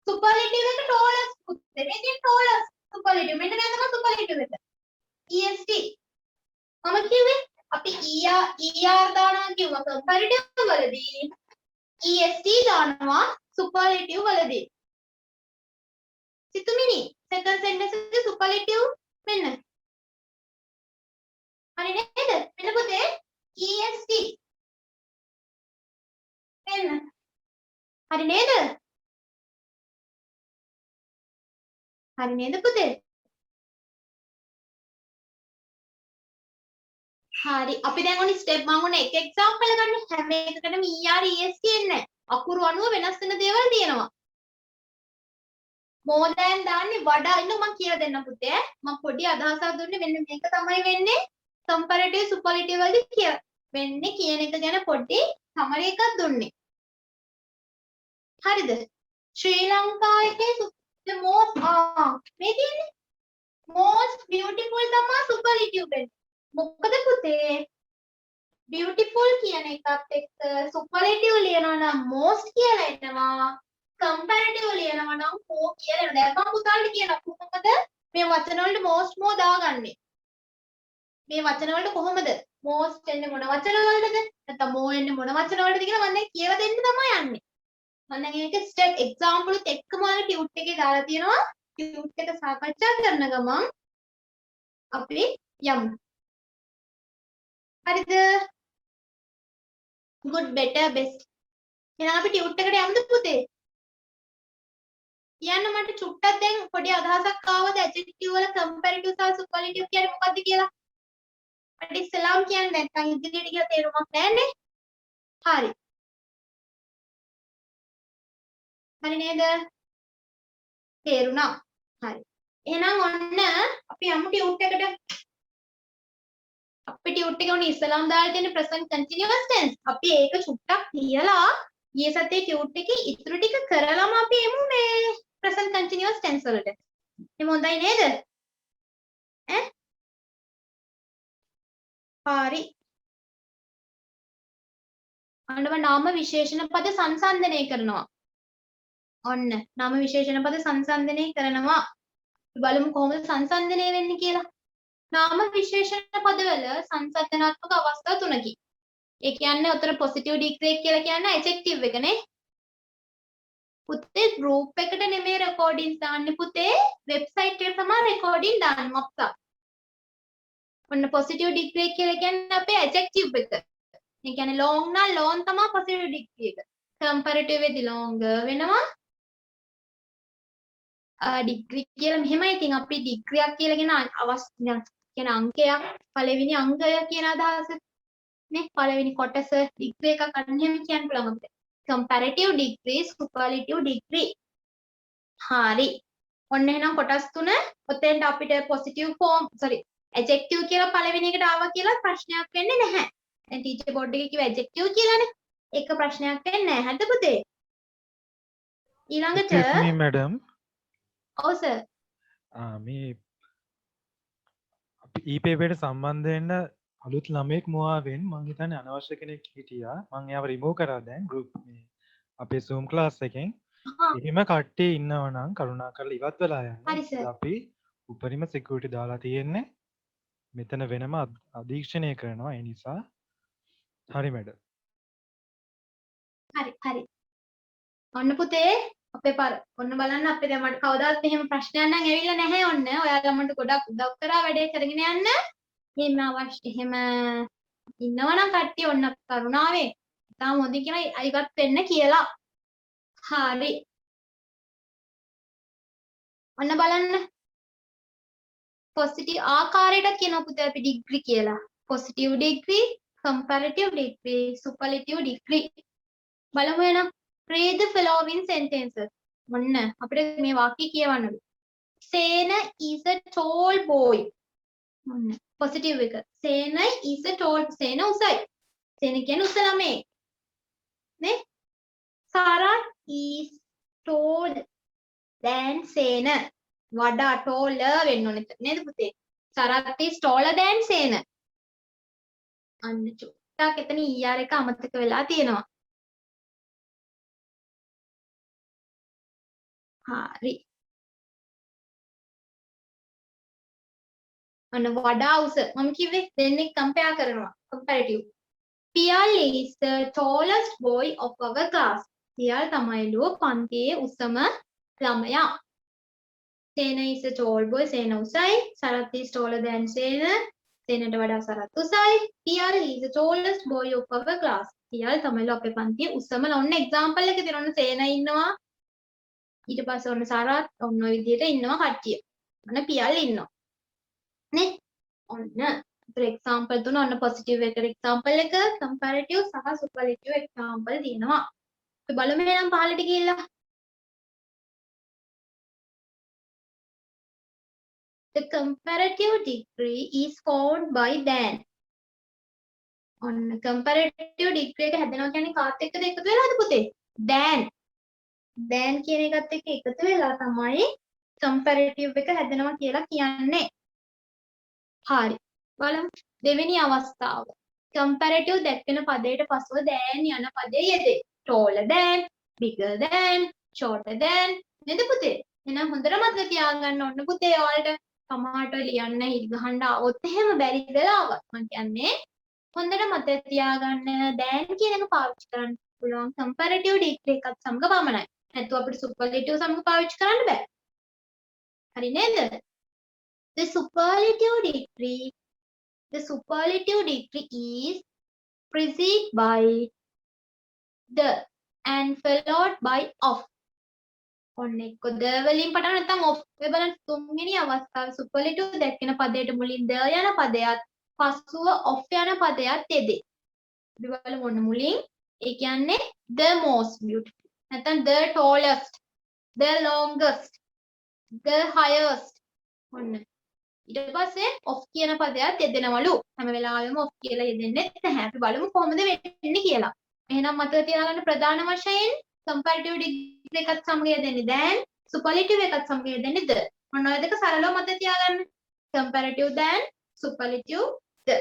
සුපර්ලේටිව් එක ටෝලස් පුතේ. මේ තියෙන ටෝලස් සුපර්ලේටිව්. මෙන්න මේ තමයි සුපර්ලේටිව් එක. EST. මම කිව්වේ අපි ER දානවා කිව්වා කම්පැරටිව් වලදී. EST දානවා සුපර්ලේටිව් වලදී. සිතුමිනි සෙකන්ඩ් සෙන්ටෙන්ස් එකේ සුපර්ලේටිව් මෙන්න. හරි නේද? මෙන්න පුතේ EST. මෙන්න. හරි නේද? හරි නේද පුතේ? හරි අපි දැන් ඔන්න ස්ටෙප් මම ඔන්න එක එක්සැම්පල් ගන්න හැම එකකටම ER EST එන්නේ අකුරු අනුව වෙනස් වෙන දේවල් තියෙනවා more than දාන්නේ වඩා ඉන්න මම කියලා දෙන්න පුතේ මම පොඩි අදහසක් දුන්නේ මෙන්න මේක තමයි වෙන්නේ comparative superlative වලදී කියලා වෙන්නේ කියන එක ගැන පොඩි summary එකක් දුන්නේ හරිද ශ්‍රී ලංකා එකේ the most මේ තියෙන්නේ most beautiful තමයි superlative වෙන්නේ මොකද පුතේ beautiful කියන එකත් එක්ක superlative ලියනවා නම් most කියලා එනවා comparative ලියනවා නම් more කියලා එනවා දැන් මම පුතාලට කියනවා කොහොමද මේ වචන වලට most more දාගන්නේ මේ වචන වලට කොහොමද most එන්නේ මොන වචන වලටද නැත්නම් more එන්නේ මොන වචන වලටද කියලා මම දැන් කියලා දෙන්න තමයි යන්නේ මම දැන් මේක step example උත් එක්කම ඔයාලා tute එකේ දාලා තියෙනවා tute එක සාකච්ඡා කරන ගමන් අපි යමු හරිද good better best එහෙනම් අපි ටියුට් එකට යමුද පුතේ කියන්න මට චුට්ටක් දැන් පොඩි අදහසක් ආවද ඇඩ්ජෙක්ටිව් වල කම්පැරටිව් සහ සුපර්ලේටිව් කියන්නේ මොකක්ද කියලා මට ඉස්සෙල්ලාම කියන්න නැත්නම් ඉදිරියට කියලා තේරුමක් නැන්නේ හරි හරි නේද තේරුණා හරි එහෙනම් ඔන්න අපි යමු ටියුට් එකට අපි ටියුට් එක උනේ ඉස්සලාම් දාලා තියෙන present continuous tense. අපි ඒක චුට්ටක් කියලා ඊයේ සතියේ ටියුට් එකේ ඉතුරු ටික කරලාම අපි එමු මේ present continuous tense වලට. එහෙම හොඳයි නේද? හරි. අන්නව නාම විශේෂණ පද සංසන්දනය කරනවා. ඔන්න නාම විශේෂණ පද සංසන්දනය කරනවා. බලමු කොහොමද සංසන්දනය වෙන්නේ කියලා. නාම විශේෂණ පදවල සංසන්දනාත්මක අවස්ථා තුනකි. ඒ කියන්නේ උතර පොසිටිව් ඩිග්‍රී කියලා කියන්නේ ඇඩ්ජෙක්ටිව් එකනේ. පුතේ group එකට නෙමෙයි රෙකෝඩින්ග් දාන්නේ පුතේ වෙබ්සයිට් එකට තමයි රෙකෝඩින්ග් දාන්නේ මොක්සා. ඔන්න පොසිටිව් ඩිග්‍රී කියලා කියන්නේ අපේ ඇඩ්ජෙක්ටිව් එක. ඒ කියන්නේ long නම් long තමයි පොසිටිව් ඩිග්‍රී එක. කම්පැරටිව් වෙදි longer වෙනවා. ඩිග්‍රී කියලා මෙහෙමයි ඉතින් අපි ඩිග්‍රියක් කියලා කියන අවස්ථා කියන අංකයක් පළවෙනි අංකය කියන අදහස නේ පළවෙනි කොටස ඩිග්‍රී එකක් අන්න එහෙම කියන්න පුළුවන් අපිට comparative degree superlative degree හරි ඔන්න එහෙනම් කොටස් තුන ඔතෙන්ට අපිට positive form sorry adjective කියලා පළවෙනි එකට ආවා කියලා ප්‍රශ්නයක් වෙන්නේ නැහැ දැන් ටීචර් බෝඩ් එකේ කිව්ව adjective කියලානේ ඒක ප්‍රශ්නයක් වෙන්නේ නැහැ හරිද පුතේ ඊළඟට madam ඔව් සර් මේ ඊපේපයට සම්බන්ධ වෙන්න අලුත් ළමයෙක් මුවාවෙන් මං හිතන්නේ අනවශ්‍ය කෙනෙක් හිටියා මං එයාව රිමූව් කරා දැන් group මේ අපේ Zoom class එකෙන් එහෙම කට්ටිය ඉන්නවා නම් කරුණාකරලා ඉවත් වෙලා යන්න අපි උපරිම security දාලා තියෙන්නේ මෙතන වෙනම අධීක්ෂණය කරනවා ඒ නිසා හරි මැඩම්. හරි. ඔන්න පුතේ අපේ ඔන්න බලන්න අපේ දැන් මට කවදාවත් එහෙම ප්‍රශ්නයක් නම් ඇවිල්ලා නැහැ ඔන්න. ඔයාලා මට ගොඩක් උදව් කරා වැඩේ කරගෙන යන්න. එහෙම ඉන්නවනම් කට්ටිය ඔන්න කරුණාවේ. තාම හොඳින් කියලා අයිවත් වෙන්න කියලා. හරි. ඔන්න බලන්න. පොසිටිව් ආකාරයට කියනවා පුතේ අපි ඩිග්‍රී කියලා. Positive degree, comparative degree, superlative degree. බලමු එහෙනම්. read the following sentences. ඔන්න අපිට මේ වාක්‍ය කියවන්නලු. Sena is a tall boy. ඔන්න පොසිටිව් එක. Sena is a tall. Sena උසයි. Sena කියන්නේ උස ළමයි. නේ? Sarah is tall than Sena. වඩා taller වෙන්න ඕනේ නේද පුතේ? Sarah is taller than Sena. අන්න චුට්ටක් එතන ER එක අමතක වෙලා තියෙනවා. හරි. අන්න වඩා උස මම කිව්වේ දෙන්නෙක් කම්පෙයාර් කරනවා comparative. Piyal is the tallest boy of our class. Piyal තමයිලු පන්තියේ උසම ළමයා. Sena is a tall boy. Sena usai. Sarath is taller than Sena. Senට වඩා Sarath උසයි. Piyal is the tallest boy of our class. Piyal තමයිලු අපේ පන්තියේ උසම ඔන්න example එක දෙනවා. ඔන්න Sena ඉන්නවා. ඊට පස්සේ ඔන්න සරත් ඔන්න ඔය විදිහට ඉන්නවා කට්ටිය. ඔන්න Piyal ඉන්නවා. නේ? ඔන්න එක්සැම්පල් තුන ඔන්න පොසිටිව් එකට එක්සැම්පල් එක, කම්පැරටිව් සහ සුපර්ලටිව් එක්සැම්පල් තියෙනවා. අපි බලමු එහෙනම් පහළට ගිහිල්ලා. The comparative degree is found by Dan. ඔන්න comparative degree එක හැදෙනවා කියන්නේ කාත් එක්කද එකතු වෙලාද පුතේ? Dan. Dan කියන එකත් එක්ක එකතු වෙලා තමයි comparative එක හැදෙනවා කියලා කියන්නේ. හරි. බලමු දෙවෙනි අවස්ථාව. comparative දැක්වෙන පදයට පසුව Dan යන පදයේ යෙදේ. taller than, bigger than, shorter than නේද පුතේ? එහෙනම් හොඳට මතක තියාගන්න ඕන පුතේ ඔයාලට කමාට ලියන්න හිල් ගහන්න આવොත් එහෙම බැරි වෙලාවක් මම කියන්නේ හොඳට මතක තියාගන්න Dan කියන එක පාවිච්චි කරන්න පුළුවන් comparative degree එකත් සමග පමණයි. නැත්නම් අපිට superlative සමග පාවිච්චි කරන්න බෑ. හරි නේද? The superlative degree is preceded by the and followed by of. ඔන්න එක්ක the වලින් පටන් නැත්නම් of. ඔය බලන්න තුන්වෙනි අවස්ථාව superlative දැක්කන පදයට මුලින් the යන පදයක් පසුව of යන පදයක් යෙදේ. අපි බලමු ඔන්න මුලින් ඒ කියන්නේ the most beautiful. නැත්නම් the tallest, the longest, the highest. ඔන්න ඊට පස්සේ of කියන පදයක් යෙදෙනවලු. හැම වෙලාවෙම of කියලා යෙදෙන්නේ නැහැ. අපි බලමු කොහොමද වෙන්නේ කියලා. එහෙනම් මතක තියාගන්න ප්‍රධාන වශයෙන් comparative degree එකත් සමග යෙදෙන්නේ than, superlative එකත් සමග යෙදෙන්නේ the. මොන ඔය දෙක සරලව මතක තියාගන්න. comparative than, superlative the.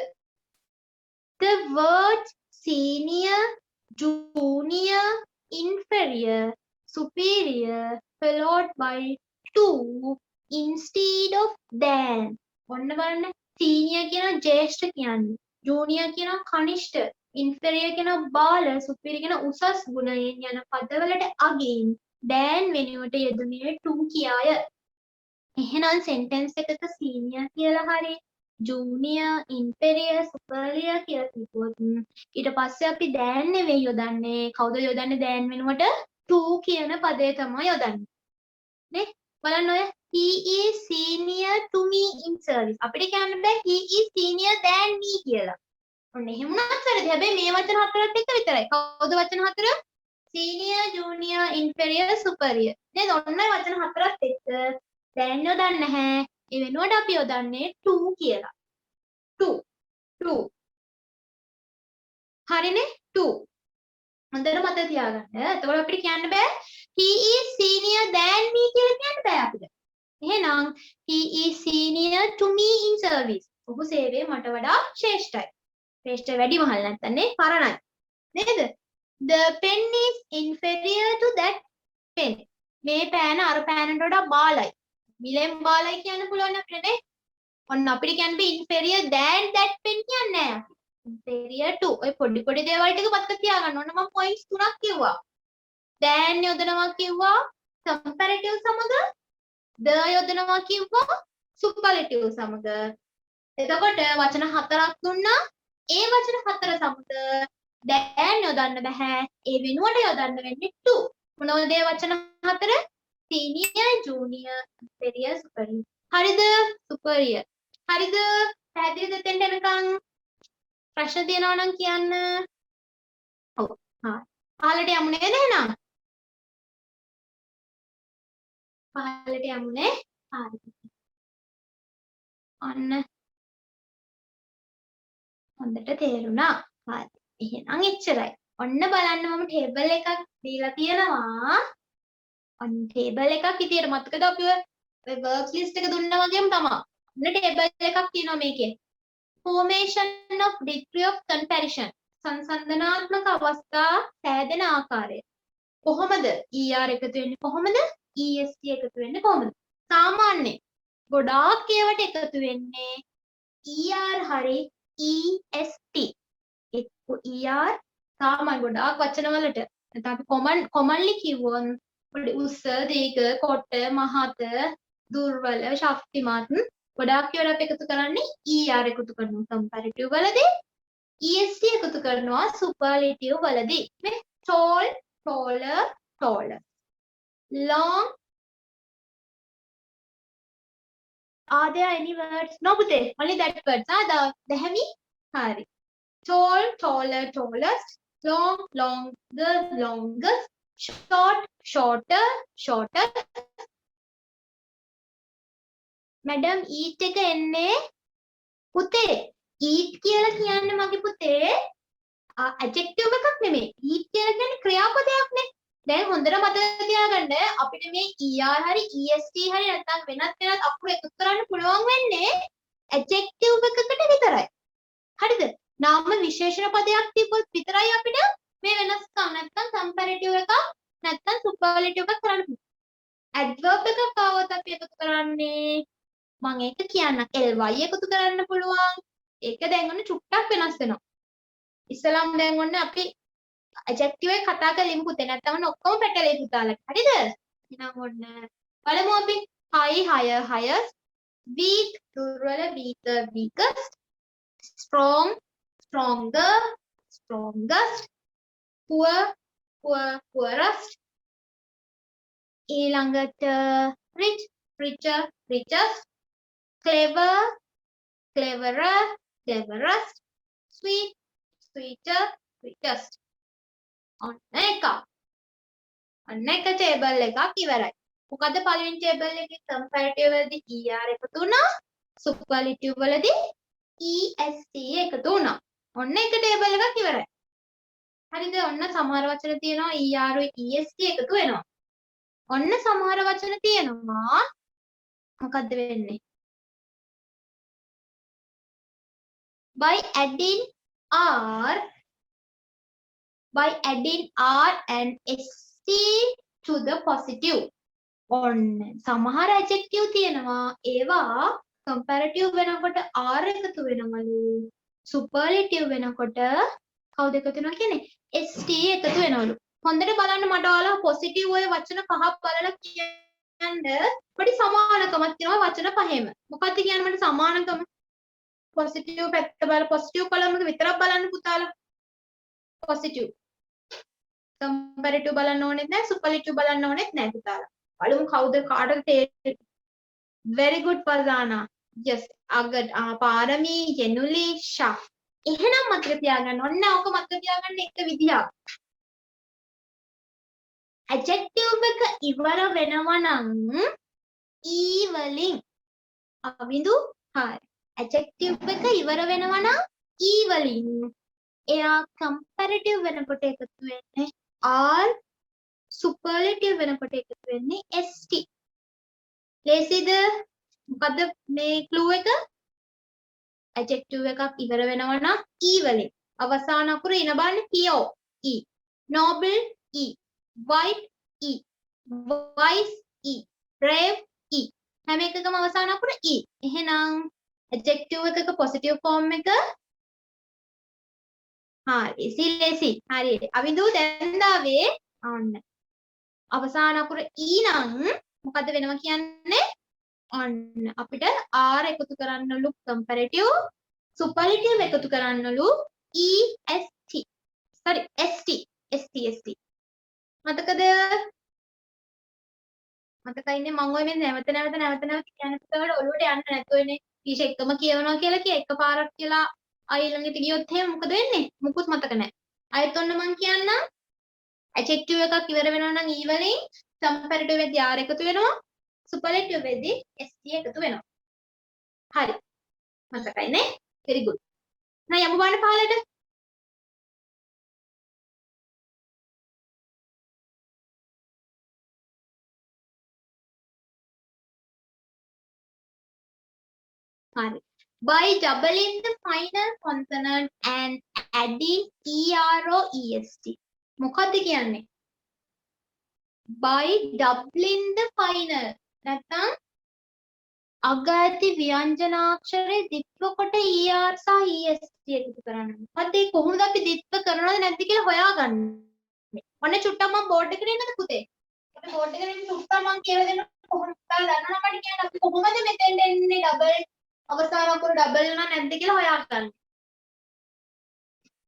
The words senior, junior, inferior, superior followed by to instead of than. ඔන්න බලන්න senior කියන ජේෂ්ඨ කියන්නේ, junior කියන කනිෂ්ඨ, inferior කියන බාල, superior කියන උසස් ගුණයෙන් යන පදවලට අගින් than වෙනුවට යෙදුනේ to කියාය. එහෙනම් sentence එකක senior කියලා හරි junior, inferior, superior කියලා කිව්වොත් ඊට පස්සේ අපි than නෙවෙයි යොදන්නේ. කවුද යොදන්නේ than වෙනුවට? to කියන පදේ තමයි යොදන්නේ. නේ? බලන්න ඔය he is senior to me in service. අපිට කියන්න බෑ he is senior than me කියලා. ඔන්න එහෙම වුණත් වැරදි. හැබැයි මේ වචන හතරත් එක විතරයි. කවුද වචන හතර? senior, junior, inferior, superior. නේද? ඔන්න වචන හතරත් එක්ක than යොදන්නේ නැහැ. ඒ වෙනුවට අපි යොදන්නේ to කියලා. to. හරිනේ? to. හොඳට මතක තියාගන්න. එතකොට අපිට කියන්න බෑ he is senior than me කියලා කියන්න බෑ අපිට. එහෙනම් he is senior to me in service. ඔහු සේවයේ මට වඩා ශ්‍රේෂ්ඨයි. ශ්‍රේෂ්ඨ වැඩි මහල් නැත්තම් නේ පරණයි. නේද? The pen is inferior to that pen. මේ පෑන අර පෑනට වඩා බාලයි. මිලෙන් බාලයි කියන්න පුළුවන් අපිට නේ. ඔන්න අපිට කියන්න බෑ inferior than that pen කියන්නේ නැහැ. inferior to ඔය පොඩි දේවල් ටික මතක තියාගන්න ඕන. මම points 3ක් කිව්වා. දැන් යොදනවා කිව්වා comparative සමග, the යොදනවා කිව්වා superlative සමග. එතකොට වචන 4ක් දුන්නා. ඒ වචන 4 සමග දැන් යොදන්න බෑ. ඒ වෙනුවට යොදන්න වෙන්නේ to. මොනවද ඒ වචන 4? senior, junior, inferior, superior. හරිද? superior. හරිද? පැහැදිලිද දෙන්න එනකන්? ප්‍රශ්න තියෙනවා නම් කියන්න. ඔව්. හා. පහලට යමු නේද එහෙනම්? පහලට යමු නේ. හරි. අන්න හොඳට තේරුණා. හරි. එහෙනම් එච්චරයි. ඔන්න බලන්න මම ටේබල් එකක් දීලා තියෙනවා. ඔන්න ටේබල් එකක් විදියට මතකද අපි ඔය verbs list එක දුන්නා වගේම තමයි. ඔන්න ටේබල් එකක් තියෙනවා මේකේ. formation of degree of comparison. සංසන්දනාත්මක අවස්ථා සෑදෙන ආකාරය. කොහොමද ER එකතු වෙන්නේ කොහොමද? EST එකතු වෙන්නේ කොහොමද? සාමාන්‍යයෙන් ගොඩාක් ඒවට එකතු වෙන්නේ ER හරි EST. එක්ක ER සාමාන්‍ය ගොඩාක් වචන වලට. නැත්නම් අපි commonly කිව්වොත් පොඩි උස, දීර්ඝ, කොට, මහත, දුර්වල, ශක්තිමත් ගොඩාක් ඒවාට එකතු කරන්නේ ER එකතු කරනවා comparative වලදී. EST එකතු කරනවා superlative වලදී. මේ tall, taller, taller. Long. Are there any words? No, Pute. Only that words. The heavy. Hari. Tall, taller, tallest. Long, longer, longest. Short, shorter, shorter. Madam, eat එක එන්නේ පුතේ. eat කියලා කියන්නේ මගේ පුතේ adjective එකක් නෙමෙයි. eat කියලා කියන්නේ ක්‍රියාපදයක් නේ. දැන් හොඳට මතක තියාගන්න අපිට මේ ER හරි EST හරි නැත්නම් වෙනත් අකුරු එකතු කරන්න පුළුවන් වෙන්නේ adjective එකකට විතරයි. හරිද? නාම විශේෂණ පදයක් තිබ්බොත් විතරයි අපිට මේ වෙනස්කම් නැත්නම් comparative එකක් නැත්නම් superlative එකක් කරන්න පුළුවන්. adverb එකක් ආවොත් අපි එකතු කරන්නේ මම ඒක කියන්න ly එකතු කරන්න පුළුවන්. ඒක දැන් ඔන්න චුට්ටක් වෙනස් වෙනවා. ඉස්සලම් දැන් ඔන්න අපි adjective එක කතා කරලිමු පුතේ. නැත්නම් ඔන්න ඔක්කොම පැටලෙයි පුතාලට. හරිද? එහෙනම් ඔන්න බලමු අපි high, higher, highest, weak, දුර්වල, weaker, weakest, strong, stronger, strongest, poor, poor, poorest, ඊළඟට rich, richer, richest, clever, cleverer, cleverest, sweet, sweeter, sweetest. ඔන්න එක ටේබල් එකක් ඉවරයි. මොකද පළවෙනි ටේබල් එකේ comparative වලදී ER එකතු වුණා, superlative වලදී EST එකතු වුණා. ඔන්න එක ටේබල් එකක් ඉවරයි. හරිද? ඔන්න සමහර වචන තියෙනවා ER EST එකතු වෙනවා. ඔන්න සමහර වචන තියෙනවා මොකද්ද වෙන්නේ? by adding R and ST to the positive. ඔන්න සමහර adjective තියෙනවා ඒවා comparative වෙනකොට R එකතු වෙනවලු. superlative වෙනකොට කවුද එකතු වෙනවා කියන්නේ? ST එකතු වෙනවලු. හොඳට බලන්න මට ඔයාලා positive ඔය වචන පහක් බලලා කියන්න පොඩි සමානකමක් තියෙනවා වචන පහෙම. මොකක්ද කියන්නේ මට සමානකම? positive පැත්ත බලලා positive column එක විතරක් බලන්න පුතාලා. positive comparative බලන්න ඕනෙත් නැහැ, superlative බලන්න ඕනෙත් නැහැ පුතාලා. බලමු කවුද කාටද තේරෙන්නේ? very good Farzana. yes අගට පාරමී ජෙනුලි ෂා. එහෙනම් මතක තියාගන්න. ඔන්න ඔක මතක තියාගන්න එක විදියක්. adjective එක ඉවර වෙනවා නම් e වලින් අවිඳු හරි. adjective එක ඉවර වෙනවා නම් e වලින් එයා comparative වෙනකොට එකතු වෙන්නේ R, superlative වෙනකොට එකතු වෙන්නේ ST. ලේසිද? මොකද්ද මේ clue එක? adjective එකක් ඉවර වෙනවා නම් e වලින් අවසාන අකුර ඉන බලන්න pure e, noble e, white e, wise e, brave e. හැම එකකම අවසාන අකුර e. එහෙනම් adjective එකක positive form එක හරි සිලෙසි හරි අවිදු දැන් දාවේ අන්න අවසාන අකුර ඊ නම් මොකද්ද වෙනවා කියන්නේ අන්න අපිට R එකතු කරන්නලු comparative superlative එකතු කරන්නලු EST sorry ST මතකද මතකයිනේ මම ඔය මේ නැවත කියන පුතාට ඔළුවට යන්න නැතුවනේ ඊෂ එකම කියවනවා කියලා කිය එකපාරක් කියලා ආයෙ ළඟට ගියොත් එහෙම මොකද වෙන්නේ මුකුත් මතක නැහැ ආයෙත් ඔන්න මම කියන්නම් adjective එකක් ඉවර වෙනවා නම් e වලින් comparative වෙද්දී R එකතු වෙනවා superlative වෙද්දී ST එකතු වෙනවා හරි මතකයිනේ very good now යමු බලන්න පහලට Sorry. By doubling the final consonant and adding EROEST. මොකක්ද කියන්නේ? By doubling the final. නැත්නම් අග ඇති ව්‍යංජනාක්ෂරේ දිත්ව කොට ER සහ EST එකතු කරන්න. මොකද ඒ කොහොමද අපි දිත්ව කරනවද නැද්ද කියලා හොයාගන්නේ. ඔන්න චුට්ටක් මම බෝඩ් එකට එන්නද පුතේ? අපි බෝඩ් එකට එන්න චුට්ටක් මම කියලා දෙන්න කොහොමද කියලා දන්නවා මට කියන්න අපි කොහොමද මෙතෙන්ට එන්නේ ඩබල් අවසාන අකුර ඩබල් වෙනවද නැද්ද කියලා හොයාගන්න.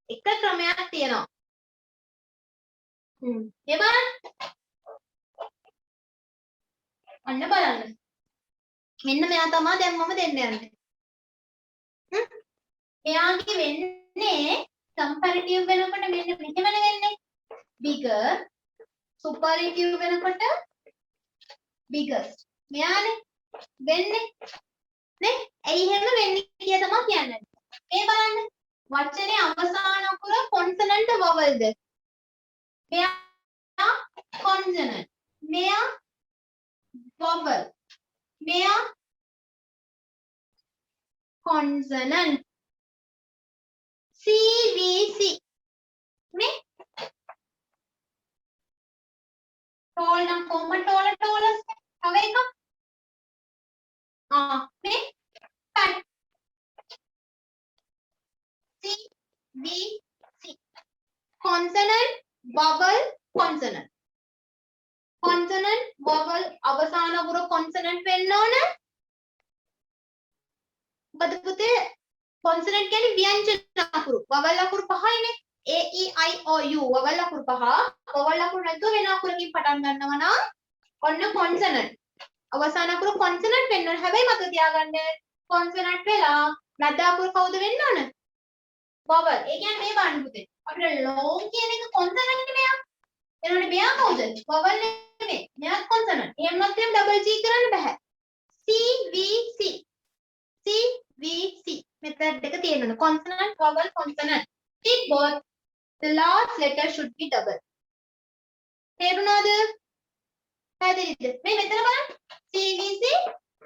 එක ක්‍රමයක් තියෙනවා. මේ බලන්න. අන්න බලන්න. මෙන්න මෙයා තමයි දැන් මම දෙන්න යන්නේ. එයාගේ වෙන්නේ comparative වෙනකොට මෙන්න මෙහෙමනේ වෙන්නේ. bigger superlative වෙනකොට biggest. මෙයානේ වෙන්නේ නේ ඇයි එහෙම වෙන්නේ කියලා තමයි කියන්නේ. මේ බලන්න වචනේ අවසාන අකුර consonant vowelද? මෙයා consonant. මෙයා vowel. මෙයා consonant. CVC. මේ टोल ना कोमल टोल तव एक में cut C V C consonant vowel consonant vowel අවසාන අකුර consonant වෙන්න ඕන මොකද පුතේ consonant කියන්නේ ව්‍යංජන අකුරු vowel අකුරු පහයිනේ A E I O U vowel අකුරු පහ vowel අකුරු නැතුව වෙන අකුරකින් පටන් ගන්නවා නම් ඔන්න consonant අවසාන අකුර consonant වෙන්න ඕන හැබැයි මතක තියාගන්න consonant වෙලා මැද අකුර කවුද වෙන්න ඕන vowel ඒ කියන්නේ මේ බලන්න පුතේ අපිට long කියන එක consonant නේ එනකොට මෙයා කවුද vowel නෙමෙයි මෙයා consonant එහෙමත් එහෙම double G කරන්න බෑ C V C method එක තියෙනවා consonant vowel consonant tick both the last letter should be double තේරුණාද පැහැදිලිද මේ මෙතන බලන්න CVC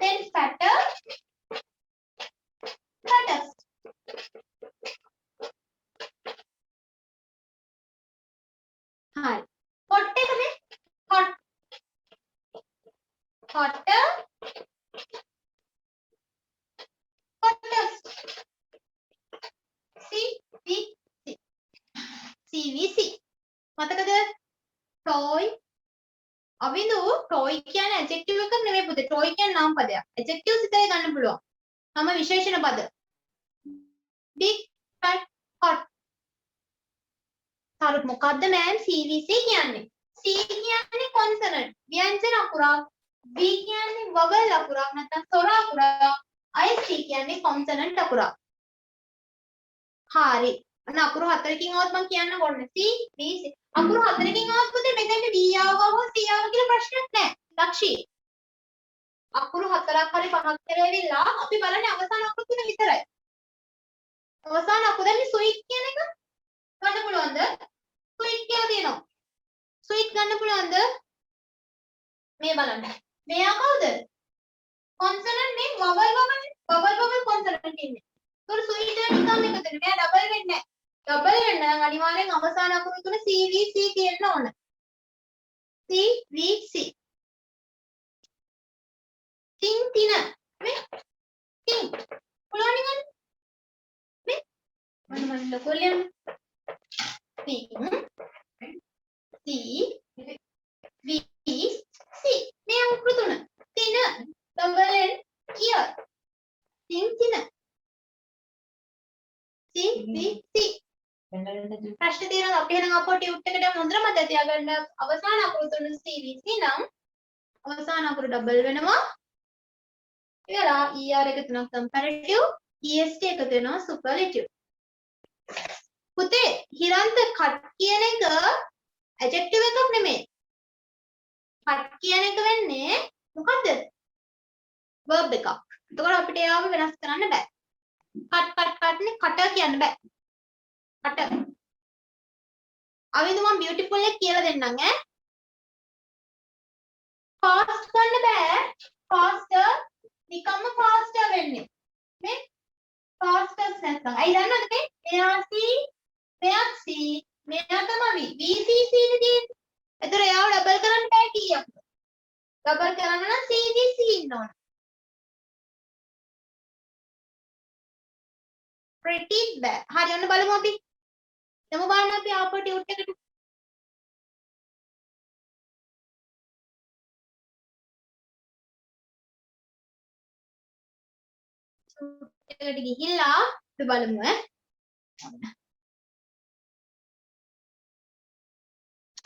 then fatter fattest හරි hot එකනේ hot hotter hottest CVC මතකද toy අවිදු toy කියන්නේ adjective එකක් නෙමෙයි පුතේ toy කියන්නේ නාම පදයක් adjective සිතේ ගන්න පුළුවන් තම විශේෂණ පද big fat hot හරි මොකද්ද මෑම් CVC කියන්නේ C කියන්නේ consonant ව්‍යංජන අකුරක් V කියන්නේ vowel අකුරක් නැත්නම් ස්වර අකුරක් IC කියන්නේ consonant අකුරක් හරි අන්න අකුරු හතරකින් આવත් මම කියන්න ඕනේ C B C අකුරු හතරකින් આવත් පුතේ මෙතෙන්ට D ආවම හෝ C ආව කියලා ප්‍රශ්නයක් නැහැ ලක්ෂී අකුරු හතරක් හරි පහක් කියලා ඇවිල්ලා අපි බලන්නේ අවසාන අකුරු තුන විතරයි අවසාන අකුරෙන් ස්විච් කියන එක ගන්න පුළුවන්ද ස්විච් කියලා තියෙනවා ස්විච් ගන්න පුළුවන්ද මේ බලන්න මෙයා කවුද consonant මේ vowel consonant ඉන්නේ ඒක ස්විච් එක නිකම් එකද මෙයා ඩබල් වෙන්නේ නැහැ ඩබල් වෙන්න නම් අනිවාර්යෙන් අවසාන අකුරු තුන CVC කියන්න ඕන CVC තින මේ තින් පුළුවන් නිකන් මේ මම ලොකෝ ලියන්න thing C V C මේ අකුරු තුන තින double N ear thing තින C V C ප්‍රශ්න තියෙනවා අපි එහෙනම් අපෝ ටියුට් එකට හොඳට මතක තියාගන්න අවසාන අකුරු තුන C V C නම් අවසාන අකුරු double වෙනවා ඉවලා ER එක තුනක් comparative EST එකතු වෙනවා superlative පුතේ හිරන්ත cut කියන එක adjective එකක් නෙමෙයි cut කියන එක වෙන්නේ මොකද්ද verb එකක් එතකොට අපිට ඒව වෙනස් කරන්න බෑ cut නේ cut කියන්න බෑ cut අවිද මම beautiful එක කියලා දෙන්නම් ඈ fast ගන්න බෑ faster නිකම්ම faster වෙන්නේ මේ fastest නැත්නම් අයි දන්නවද මේ මෙයා C මෙයා C මෙයා තමයි VCC නේ තියෙන්නේ එතකොට එයාව ඩබල් කරන්න බෑ කීයක් ඩබල් කරන්න නම් CVC ඉන්න ඕන pretty බෑ හරි ඔන්න බලමු අපි යමු බලන්න අපි ආපහු ටියුට් එකට එකට ගිහිල්ලා අපි බලමු ඈ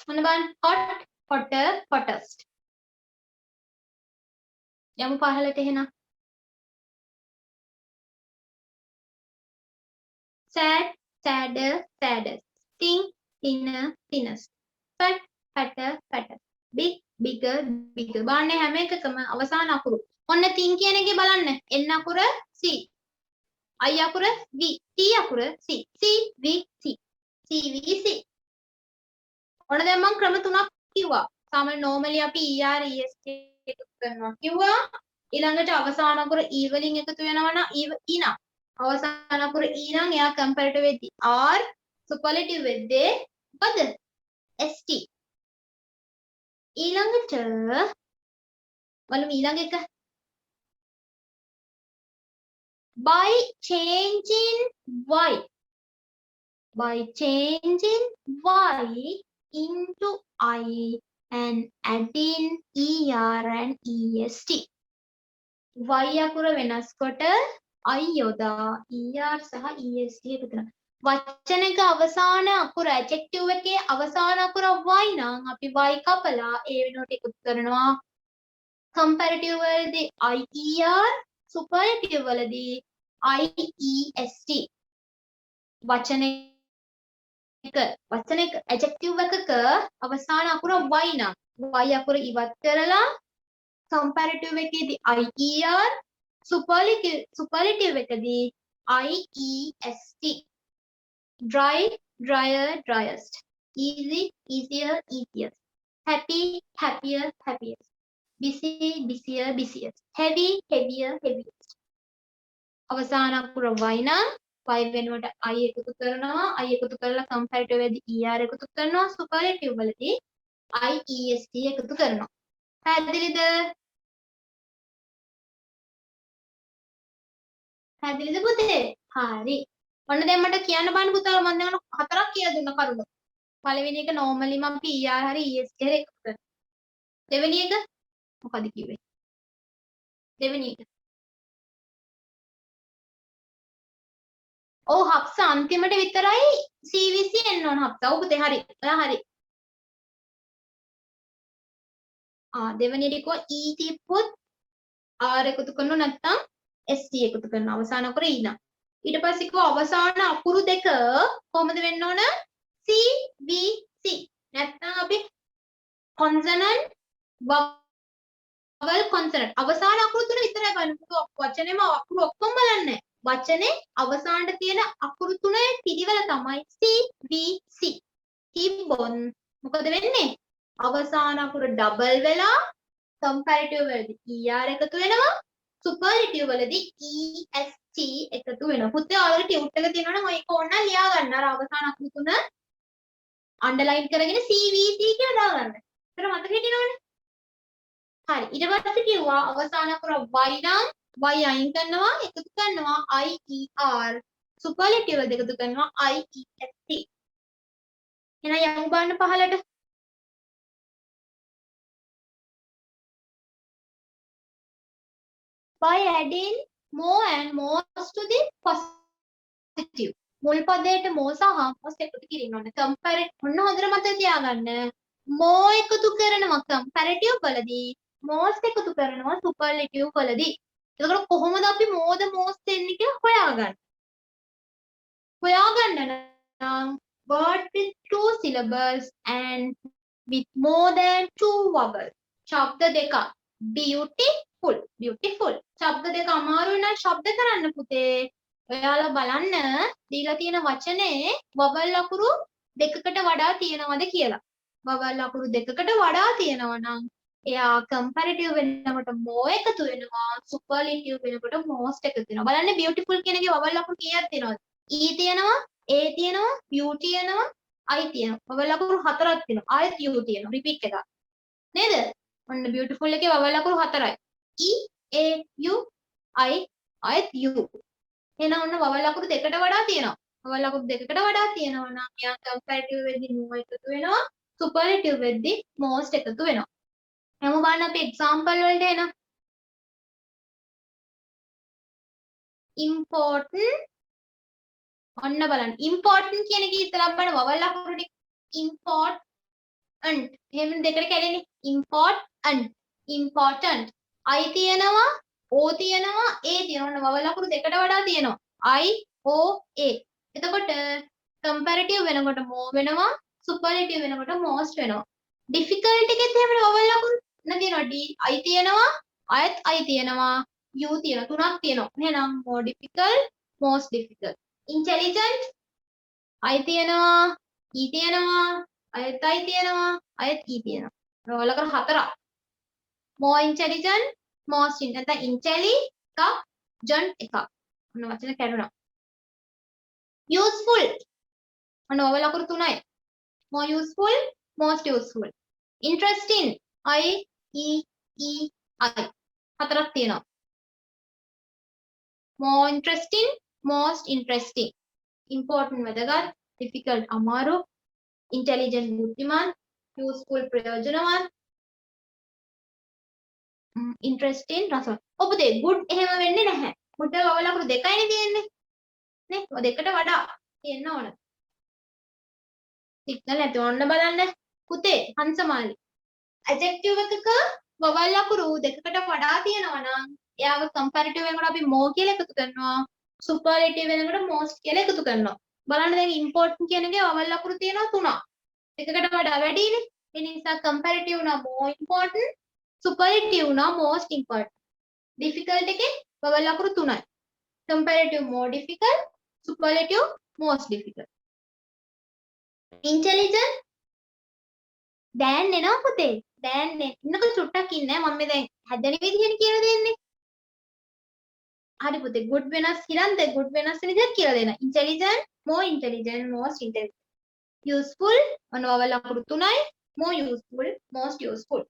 මොන බලන්න hot hotter hottest යමු පහළට එහෙනම් sad sadder saddest thin thinner thinnest fat fatter fattest big bigger bigger බලන්න හැම එකකම අවසාන අකුරු ඔන්න thin කියන එකේ බලන්න n අකුර C I අකුර V T අකුර C C V C C V C ඔන්න දැන් මම ක්‍රම තුනක් කිව්වා සාමාන්‍ය normally අපි ER EST එකතු කරනවා කිව්වා ඊළඟට අවසාන අකුර E වලින් එකතු වෙනවා නම් E නම් අවසාන අකුර E නම් එයා comparative වෙද්දී R superlative වෙද්දී මොකද ST ඊළඟට බලමු ඊළඟ එක by changing Y into I and adding ER and EST Y අකුර වෙනස් කොට I යොදා ER සහ EST එකතු කරනවා වචනයක අවසාන අකුර adjective එකේ අවසාන අකුර Y නම් අපි Y කපලා ඒ වෙනුවට එකතු කරනවා comparative වලදී IER superlative වලදී IEST වචනයක adjective එකක අවසාන අකුර Y නම් Y අකුර ඉවත් කරලා comparative එකේදී IER superlative එකදී IEST dry drier driest easy easier easiest happy happier happiest busy busier busiest heavy heavier heaviest අවසාන අකුර Y නම් Y වෙනුවට I එකතු කරනවා I එකතු කරලා comparative වෙද්දී ER එකතු කරනවා superlative වලදී IEST එකතු කරනවා පැහැදිලිද පැහැදිලිද පුතේ හරි ඔන්න දැන් මට කියන්න බෑ පුතාලා මම දැන් හතරක් කියලා දුන්න කරුණු පළවෙනි එක normally මම ER හරි EST හරි එකතු කරනවා දෙවෙනි එක මොකද කිව්වේ දෙවෙනි එක ඔව් හප්ස අන්තිමට විතරයි CVC එන්න ඕන හප්ස ඔව් පුතේ හරි ඔයා හරි දෙවෙනි එක ET පුත් R එකතු කරනවා නැත්නම් ST එකතු කරනවා අවසාන අකුර E නම් ඊට පස්සේ කෝ අවසාන අකුරු දෙක කොහොමද වෙන්න ඕන CVC නැත්නම් අපි consonant vowel consonant අවසාන අකුරු තුන විතරයි බලන්නේ වචනේම අකුරු ඔක්කොම බලන්නේ වචනේ අවසානට තියෙන අකුරු තුනේ පිළිවෙල තමයි CVC තිබ්බොත් මොකද වෙන්නේ අවසාන අකුර double වෙලා comparative වලදී ER එකතු වෙනවා superlative වලදී EST එකතු වෙනවා පුතේ ඔයාලට ටියුට් එක තියෙනවා නම් ඒක ඕන ලියා ගන්න අර අවසාන අකුරු තුන underline කරගෙන CVC කියලා දාගන්න. ඒතර මතක හිටිනවනේ. හරි ඊට පස්සේ කිව්වා අවසාන අකුර Y නම් Y අයින් කරනවා එකතු කරනවා IER superlative වලදී එකතු කරනවා IEST එහෙනම් යමු බලන්න පහලට. By adding more and more to the positive. මුල් පදයට more සහ most එකතු කිරීම ඕනේ. compare ඔන්න හොඳට මතක තියාගන්න. more එකතු කරනවා comparative වලදී, most එකතු කරනවා superlative වලදී. එතකොට කොහොමද අපි more ද most දෙන්නේ කියලා හොයාගන්න. හොයාගන්න නම් word with 2 syllables and with more than 2 vowels. ශබ්ද දෙකක්. beautiful beautiful ශබ්ද දෙක අමාරුයි නම් ශබ්ද කරන්න පුතේ. ඔයාලා බලන්න දීලා තියෙන වචනේ vowel අකුරු දෙකකට වඩා තියෙනවද කියලා. vowel අකුරු දෙකකට වඩා තියෙනවා නම් එයා comparative වෙනකොට more එකතු වෙනවා, superlative වෙනකොට most එකතු වෙනවා. බලන්න beautiful කියන එකේ vowel අකුරු කීයක් තියෙනවද? E තියෙනවා, A තියෙනවා, U තියෙනවා, I තියෙනවා. vowel අකුරු හතරක් තියෙනවා. ආයෙත් U තියෙනවා. repeat එකක්. නේද? ඔන්න beautiful එකේ vowel අකුරු හතරයි. E A U I ආයෙත් U. එහෙනම් ඔන්න vowel අකුරු දෙකට වඩා තියෙනවා. vowel අකුරු දෙකකට වඩා තියෙනවා නම් එයා comparative වෙද්දී more එකතු වෙනවා, superlative වෙද්දී most එකතු වෙනවා. එහෙනම් බලන්න අපි example වලට එනවා. important ඔන්න බලන්න important කියන එකේ ඉතලා බලන්න vowel අකුරු ටික important එහෙම දෙකට කැඩෙන්නේ important important I තියෙනවා O තියෙනවා A තියෙනවා ඔන්න vowel අකුරු දෙකට වඩා තියෙනවා I O A එතකොට comparative වෙනකොට more වෙනවා superlative වෙනකොට most වෙනවා difficult එකෙත් එහෙම vowel අකුරු තියෙනවා D I තියෙනවා ආයත් I තියෙනවා U තියෙනවා තුනක් තියෙනවා එහෙනම් more difficult most difficult intelligent I තියෙනවා E තියෙනවා අයත් I තියෙනවා අයත් E තියෙනවා vowel අකුරු හතරක් more intelligent most නැත්නම් intelli එකක් gent එකක් ඔන්න වචන කැඩුනා useful ඔන්න vowel අකුරු තුනයි more useful most useful interesting I E E I හතරක් තියෙනවා more interesting most interesting important වැදගත් difficult අමාරු intelligent බුද්ධිමාන් useful ප්‍රයෝජනවත් interesting රසවත් ඔබ දෙ good එහෙම වෙන්නේ නැහැ good එක vowel අකුරු දෙකයිනේ තියෙන්නේ නේ ඔය දෙකට වඩා තියෙන්න ඕන සිග්නල් නැති ඔන්න බලන්න පුතේ හංසමාලි adjective එකක vowel අකුරු දෙකකට වඩා තියෙනවා නම් එයාව comparative වෙනකොට අපි more කියලා එකතු කරනවා superlative වෙනකොට most කියලා එකතු කරනවා බලන්න දැන් important කියන එකේ vowel අකුරු තියෙනවා තුනක් එකකට වඩා වැඩිනේ ඒ නිසා comparative නා more important superlative නා most important difficult එකේ vowel අකුරු තුනයි comparative more difficult superlative most difficult intelligent දැන් එනවා පුතේ දැන් එන්නක චුට්ටක් ඉන්නේ මම මේ දැන් හැදෙන විදිහනේ කියලා දෙන්නේ හරි පුතේ good වෙනස් හිරන්ද good වෙනස් වෙන විදිහක් කියලා දෙන්න intelligent more intelligent most intelligent useful ඔන්න vowel අකුරු තුනයි more useful most useful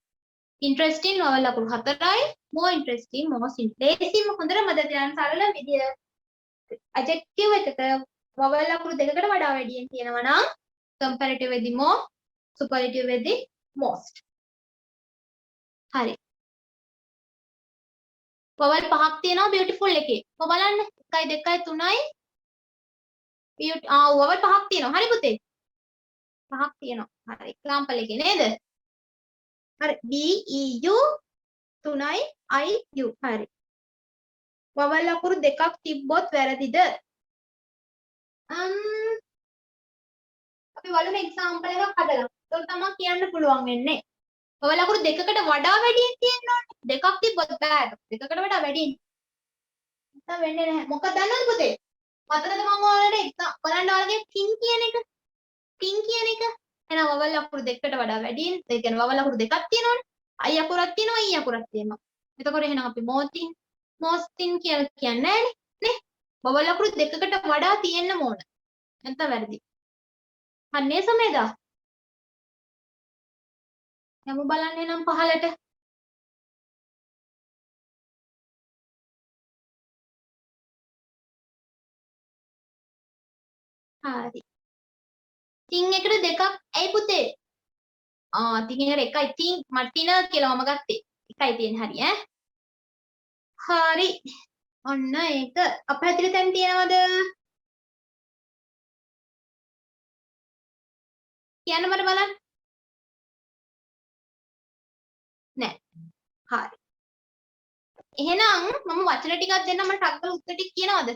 interesting vowel අකුරු හතරයි more interesting most interesting හොඳට මතක තියාගන්න සරල විදිය adjective එකක vowel අකුරු දෙකකට වඩා වැඩියෙන් තියෙනවා නම් comparative වෙද්දී more superlative වෙද්දී most හරි vowel පහක් තියෙනවා beautiful එකේ ඔබ බලන්න 1 2 3යි vowel පහක් තියෙනවා හරි පුතේ පහක් තියෙනවා හරි example එකේ නේද හරි D E U 3යි I U හරි vowel අකුරු දෙකක් තිබ්බොත් වැරදිද අපි බලමු example එකක් හදලා ඒක තමයි කියන්න පුළුවන් වෙන්නේ vowel අකුරු දෙකකට වඩා වැඩියෙන් තියෙන්න ඕනේ දෙකක් තිබ්බොත් බෑ දෙකකට වඩා වැඩියෙන් නැත්නම් වෙන්නේ නැහැ මොකක්ද දන්නවද පුතේ මතරද මම ඔයාලට බලන්න ඔයාලගේ king කියන එක එහෙනම් vowel අකුරු දෙකකට වඩා වැඩියෙන් ඒ කියන්නේ vowel අකුරු දෙකක් තියෙනවනේ I අකුරක් තියෙනවා E අකුරක් තියෙනවා එතකොට එහෙනම් අපි most කියලා කියන්නේ නැහැ නේ vowel අකුරු දෙකකට වඩා තියෙන්න ඕන නැත්නම් වැරදි අන්නේ සමේදා යමු බලන්න එනම් පහලට හරි තින් එකට දෙකක් ඇයි පුතේ? තින් එකට එකයි. තින් මටින කියලා මම ගත්තේ. එකයි තියෙන්නේ හරි ඈ. හරි. ඔන්න ඒක අපහැදිලි තැන් තියනවද? කියන්න මට බලන්න. නෑ. හරි. එහෙනම් මම වචන ටිකක් දෙන්නම් මට ටක් කරලා උත්තර ටික කියනවද?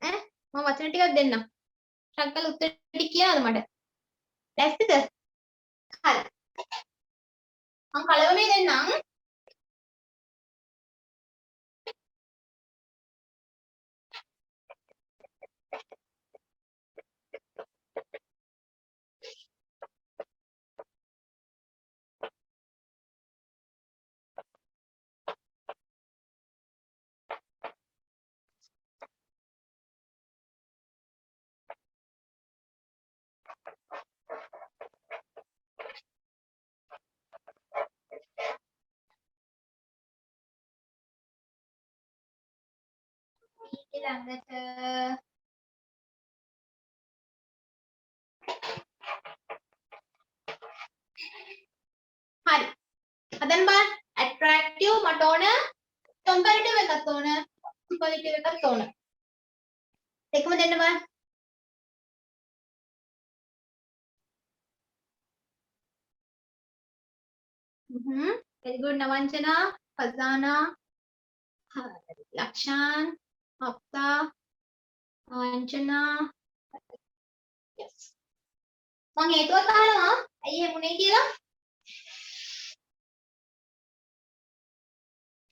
ඈ මම වචන ටිකක් දෙන්නම්. ටක් කරලා උත්තර ටික කියනවද මට? ලැස්තිද? හරි. මම කලවමේ දෙන්නම්. ඊළඟට හරි. හදන්න බලන්න. attractive මට ඕන comparative එකක් ඕන. superlative එකක් ඕන. දෙකම දෙන්න බලන්න. very good නවංචනා, fazana, Lakshan, අප්තා, වංචනා. yes. මම හේතුවක් අහනවා. ඇයි එහෙම උනේ කියලා?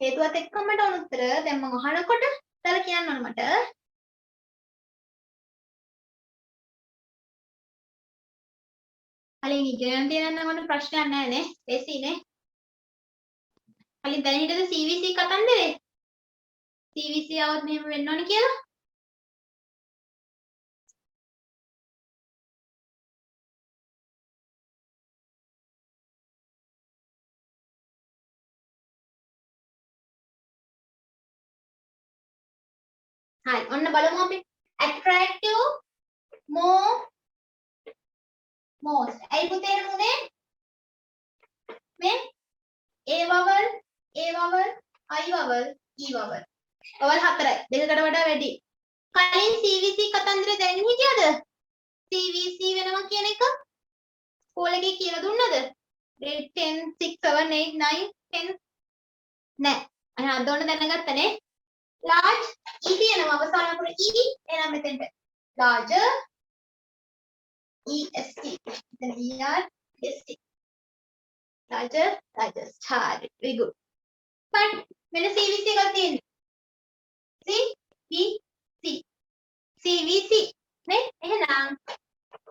හේතුවත් එක්කම මට ඕන උත්තර දැන් මම අහනකොට තල කියන්න ඕන මට. කලින් ඉගෙන තියෙන නම් මට ප්‍රශ්නයක් නැහැ නේ. ලේසියිනේ. කලින් දැන හිටද CVC කතන්දරේ? CVC આવත් මෙහෙම වෙන්න ඕනේ කියලා? හරි. ඔන්න බලමු අපි attractive more most. ඇයි පුතේ මුනේ? මේ A vowel, A vowel, I vowel, E vowel. vowel හතරයි. දෙකකට වඩා වැඩි. කලින් CVC කතන්දරේ දැනෙන්නේ හිටියද? CVC වෙනවා කියන එක ස්කෝල් එකේ කියලා දුන්නද? grade 10, 6, 7, 8, 9, 10 නෑ. අනේ අද ඕන දැනගත්තනේ. large E තියෙනවා අවසාන අකුර E එහෙනම් මෙතෙන්ට larger EST then ERST larger largest hard very good but මෙන්න CVC එකක් තියෙන්නේ CVC CVC නේ එහෙනම්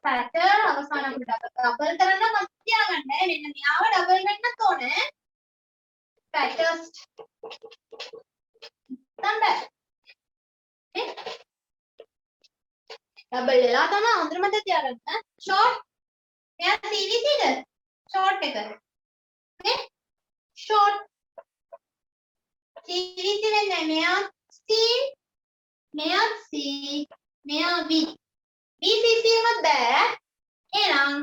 factor අවසාන අකුර ඩබල් කරන්න මම තියාගන්න මෙන්න මෙයාව ඩබල් වෙන්නත් ඕනේ factors තමයි ඩබල් වෙලා තමයි හොඳට මතක තියාගන්න short මෙයා CVC ද short එක okay short CVC වෙන්නේ මෙයා C මෙයා C මෙයා B BCC එකක් බෑ එහෙනම්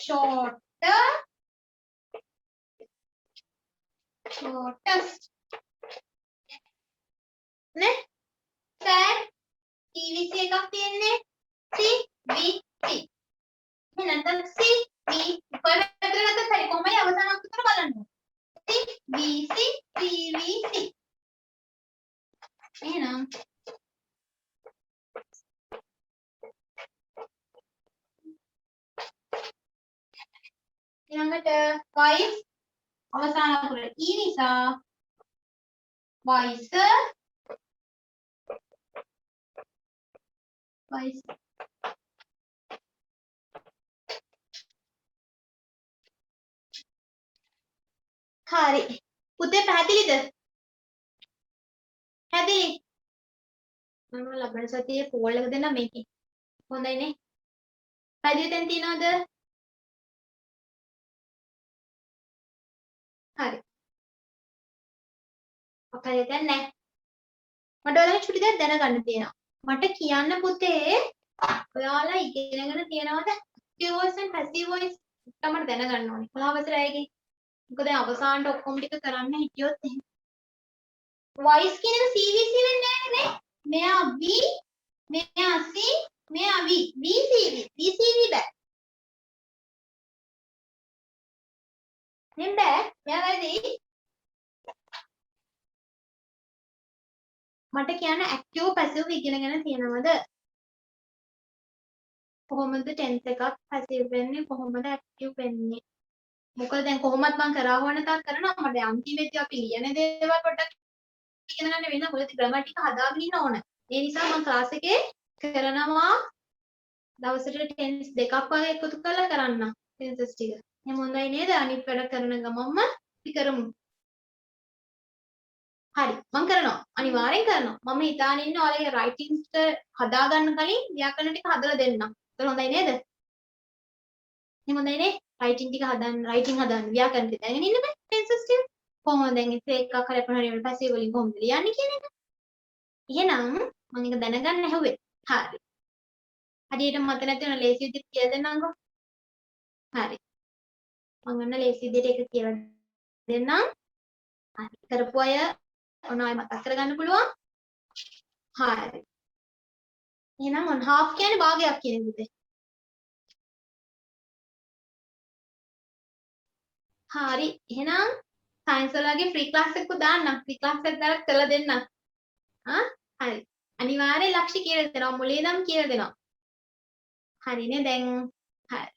shorter shortest නේ fat CVC එකක් තියෙන්නේ CVC එහෙනම් C B කොයි පැත්තට ගත්තත් හරි කොහොමයි අවසාන අකුර බලන්න CVC CVC එහෙනම් ඊළඟට voice අවසාන අකුර E නිසා voice voice හරි පුතේ පැහැදිලිද පැහැදිලි මම ලබන සතියේ පෝල් එක දෙන්න මේකේ හොඳයිනේ පැහැදිලි දැන් තියනවද හරි අපේ දැන් නැහැ මට ඔයාලගේ චුටි දෙයක් දැනගන්න තියෙනවා මට කියන්න පුතේ ඔයාලා ඉගෙනගෙන තියනවාද active voice and passive voice තමයි දැනගන්න ඕනේ. 15 වසර ඇයගේ. මොකද දැන් අවසානට ඔක්කොම ටික කරන්න හිටියොත් එහෙම. voice කියන එක CVC වෙන්නේ නැහැ නේ. මෙයා V, මෙයා C, මෙයා V. VCV. VCV බෑ. නෙම් බෑ. මෙයා වැරදි. මට කියන්න active passive ඉගෙනගෙන තියෙනවද? කොහොමද tense එකක් passive වෙන්නේ කොහොමද active වෙන්නේ? මොකද දැන් කොහොමත් මම කරා වුණ තාක් කරනවා මට අන්තිමේදී අපි ලියන දේවල් පොඩ්ඩක් ඉගෙන ගන්න වෙන මොකද ග්‍රැමර් ටික හදාගෙන ඉන්න ඕන. ඒ නිසා මම ක්ලාස් එකේ කරනවා දවසට ටෙන්ස් දෙකක් වගේ එකතු කරලා කරන්න. ටෙන්සස් ටික. එහෙනම් හොඳයි නේද? අනිත් වැඩ කරන ගමන්ම අපි කරමු. හරි. මම කරනවා. අනිවාර්යෙන් කරනවා. මම හිතාගෙන ඉන්නේ ඔයාලගේ රයිටින්ග් එක හදාගන්න කලින් ව්‍යාකරණ ටික හදලා දෙන්නම්. ඒක හොඳයි නේද? එහෙනම් හොඳයි නේ? රයිටින් ටික හදන්න ව්‍යාකරණ ටික දැනගෙන ඉන්න බෑ ටෙන්සස් ටික කොහොමද දැන් එකක් හරි අපහරි වල පැසිව් වලින් කොහොමද ලියන්නේ කියන එක එහෙනම් මම ඒක දැනගන්න හැව්වේ හරි හරියට මත නැති වෙන ලේසි විදිහට කියලා දෙන්නම්කෝ හරි මම ගන්න ලේසි විදිහට ඒක කියලා දෙන්නම් හරි කරපු අය ඔන්න ආයෙ මතක් කරගන්න පුළුවන් හරි එහෙනම් on half කියන්නේ භාගයක් කියන විදිහට හරි එහෙනම් සයන්ස් වලගේ ෆ්‍රී ක්ලාස් එකක් දාන්නම් ෆ්‍රී ක්ලාස් එකක් දාලා කරලා දෙන්න හරි අනිවාර්යෙන් ලක්ෂ්‍ය කියලා දෙනවා මුලින් ඉඳන් කියලා දෙනවා හරිනේ දැන් හරි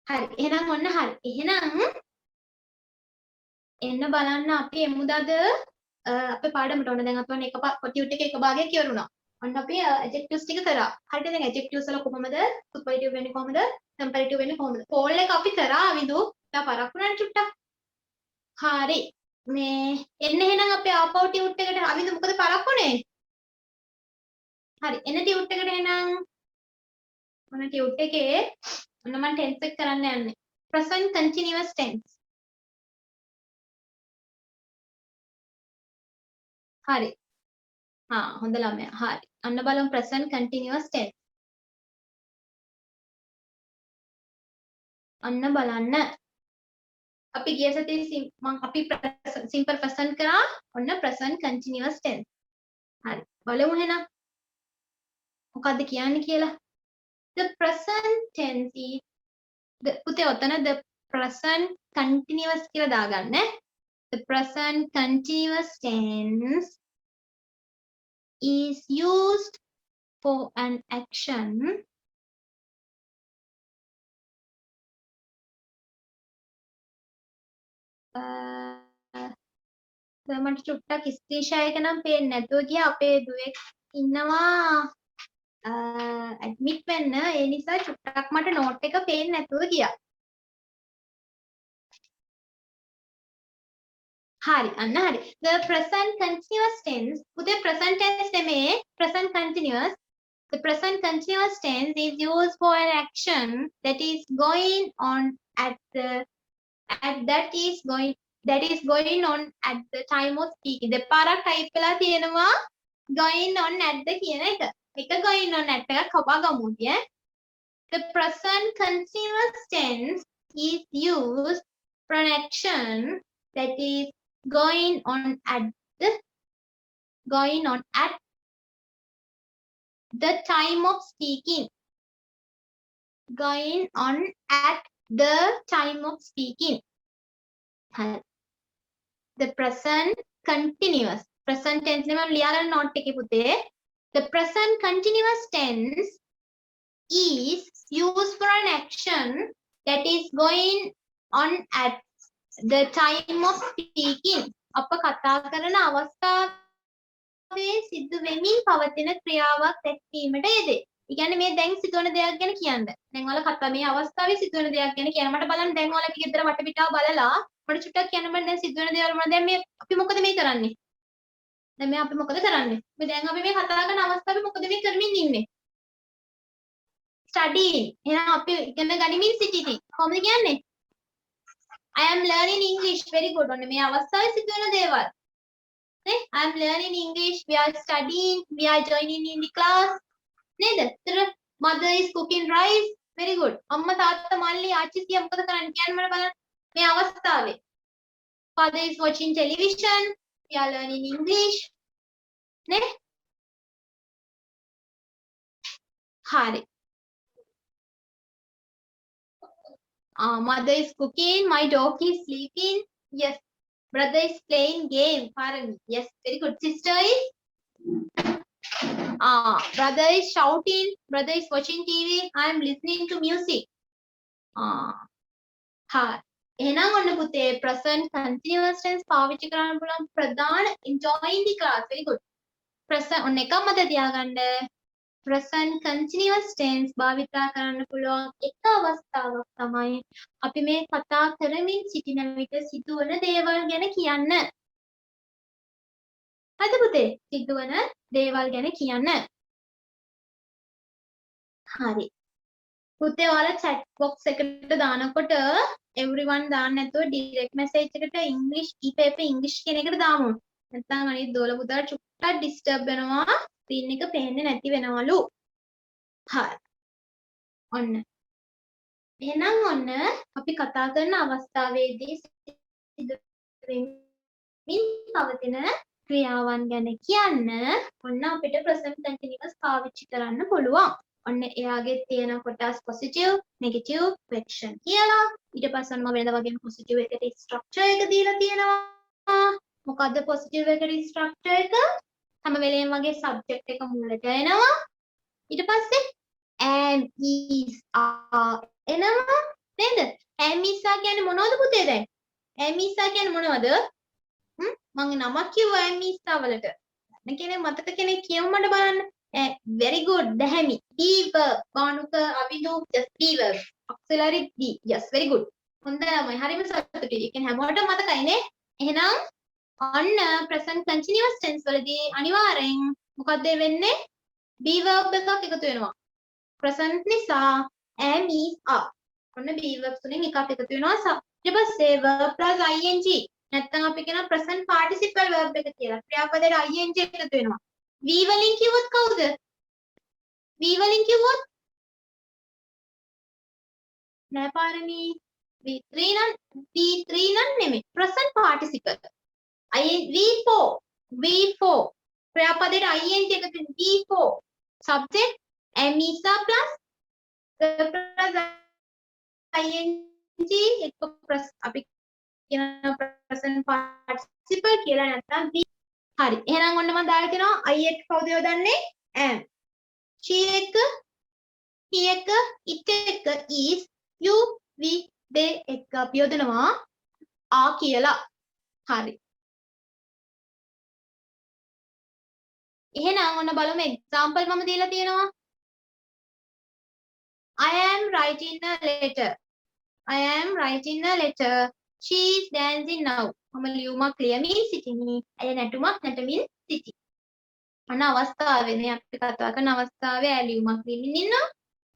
හරි එහෙනම් ඔන්න හරි එහෙනම් එන්න බලන්න අපි එමුදද අපේ පාඩමට ඔන්න දැන් අපි ඔන්න එක ටියුට් එකේ එක භාගයක් ඉවරුණා ඔන්න අපි ඇඩ්ජෙක්ටිව්ස් ටික කරා. හරිද? දැන් ඇඩ්ජෙක්ටිව්ස් වල කොහොමද? සුපර්ලටිව් වෙන්නේ කොහොමද? කම්පැරටිව් වෙන්නේ කොහොමද? පෝල් එක අපි කරා විදු. තා පරක් වුණානේ චුට්ටක්. හරි. මේ එන්න එහෙනම් අපි ආපහු ටියුට් එකට අවිදු මොකද පරක් වුණේ? හරි. එන්න ටියුට් එකට එහෙනම් ඔන්න ටියුට් එකේ ඔන්න මම ටෙන්ස් එක කරන්න යන්නේ. present continuous tense. හරි. හොඳ ළමයා. හරි. අන්න බලමු present continuous tense. අන්න බලන්න. අපි ගිය සතියේ මම අපි simple present කරා. ඔන්න present continuous tense. හරි. බලමු එහෙනම්. මොකද්ද කියන්නේ කියලා? The present tense is පුතේ ඔතන the present continuous කියලා දාගන්න. The present continuous tense is used for an action මට චුට්ටක් ස්ක්‍රීන්ෂොට් එක නම් පේන්නේ නැතුව ගියා අපේ දුවෙක් ඉන්නවා ඇඩ්මිට් වෙන්න ඒ නිසා චුට්ටක් මට නෝට් එක පේන්නේ නැතුව ගියා හරි අන්න හරි the present continuous tense පුතේ present tense නෙමේ present continuous the present continuous tense is used for an action that is going on that is going on at the time of speaking දෙපාරක් ටයිප් වෙලා තියෙනවා going on at the කියන එක going on at එකක් කපා ගමු තිය the present continuous tense is used for an action that is going on at the time of speaking going on at the time of speaking the present continuous present tense නේ මම ලියාගන්න note එකේ පුතේ the present continuous tense is used for an action that is going on at the time of speaking අප කතා කරන අවස්ථාවේ සිදු වෙමින් පවතින ක්‍රියාවක් දැක්වීමට යෙදේ. ඒ කියන්නේ මේ දැන් සිදුවන දෙයක් ගැන කියන්න. දැන් ඔයාලා කතා මේ අවස්ථාවේ සිදුවන දෙයක් ගැන කියන්න. මට බලන්න දැන් ඔයාලා ගෙදර වටපිටාව බලලා මට චුට්ටක් කියන්න මම දැන් සිදුවන දේවල් මොනවද දැන් මේ අපි මොකද මේ කරන්නේ? දැන් මේ අපි මොකද කරන්නේ? මේ දැන් අපි මේ කතා කරන අවස්ථාවේ මොකද මේ කරමින් ඉන්නේ? studying. එහෙනම් අපි ඉගෙන ගනිමින් සිටිති. කොහොමද කියන්නේ? I am learning English. Very good. ඔන්න මේ අවස්ථාවේ සිදුවන දේවල්. නේ I'm learning English, we are studying, we are joining in the class නේද? ඒතර mother is cooking rice, very good. අම්මා තාත්තා මල්ලි ආච්චි සියා මොකද කරන්නේ කියන්න මට බලන්න. මේ අවස්ථාවේ father is watching television, we are learning English නේ? හරි. Mother is cooking, my dog is sleeping. Yes. Brother is playing game. Pardon. Yes, very good. Sister is brother is shouting. Brother is watching TV. I am listening to music. එහෙනම් ඔන්න පුතේ present continuous tense පාවිච්චි කරන්න පුළුවන් ප්‍රධාන enjoying the class. Very good. present ඔන්න එකම මත තියාගන්න. present continuous tense භාවිතා කරන්න පුළුවන් එක අවස්ථාවක් තමයි අපි මේ කතා කරමින් සිටින විට සිදුවන දේවල් ගැන කියන්න. හරිද පුතේ? සිදුවන දේවල් ගැන කියන්න. හරි. පුතේ ඔයාලා chat box එකට දානකොට everyone දාන්න නැතුව direct message එකට English e-paper English කියන එකට දාමු. නැත්නම් අනිත් දෝල පුතාට චුට්ටක් disturb වෙනවා. screen එක පේන්නේ නැති වෙනවලු. හරි. ඔන්න. එහෙනම් ඔන්න අපි කතා කරන අවස්ථාවේදී සිදුවෙමින් පවතින ක්‍රියාවන් ගැන කියන්න ඔන්න අපිට present continuous පාවිච්චි කරන්න පුළුවන්. ඔන්න එයාගේ තියෙන කොටස් positive, negative, question කියලා. ඊට පස්සේ මම වෙනදා වගේම positive එකට structure එක දීලා තියෙනවා. මොකද්ද positive එකට structure එක? හැම වෙලේම වගේ subject එක මුලට එනවා. ඊට පස්සේ am is are එනවා නේද? am is are කියන්නේ මොනවද පුතේ දැන්? am is are කියන්නේ මොනවද? මම නමක් කිව්වා am is are වලට. දැන් කෙනෙක් මතක කෙනෙක් කියමු මට බලන්න. very good Dahami. be verb Bhanuka අවිදු just be verb. auxiliary be. yes very good. හොඳයි හරිම සතුටුයි. ඒ කියන්නේ හැමෝටම මතකයි නේ? එහෙනම් ඔන්න present continuous tense වලදී අනිවාර්යෙන් මොකක්ද වෙන්නේ? be verb එකක් එකතු වෙනවා. present නිසා am is are. ඔන්න be verbs තුනෙන් එකක් එකතු වෙනවා. ඊට පස්සේ verb plus ing. නැත්නම් අපි කියන present participle verb එක කියලා. ක්‍රියාපදයට ing එකතු වෙනවා. we වලින් කිව්වොත් කවුද? we වලින් කිව්වොත් නෑ පාරමී. v3 නම් නෙමෙයි. present participle. v4 ක්‍රියාපදයට ing එකතු වෙන v4 subject am is are plus ing එක අපි කියන present participle කියලා නැත්නම් v. හරි. එහෙනම් ඔන්න මම දාලා තිනවා I එක කවුද යොදන්නේ? am. she එක, he එක, it එක, is, you, we, they එක අපි යොදනවා are කියලා. හරි. එහෙනම් ඔන්න බලමු example මම දීලා තියෙනවා. I am writing a letter. I am writing a letter. She is dancing now. මම ලියුමක් ලියමින් සිටිමි. ඇය නැටුමක් නැටමින් සිටි. අන්න අවස්ථාවේදී අපි කතා කරන අවස්ථාවේ ඇය ලියුමක් ලියමින් ඉන්නවා.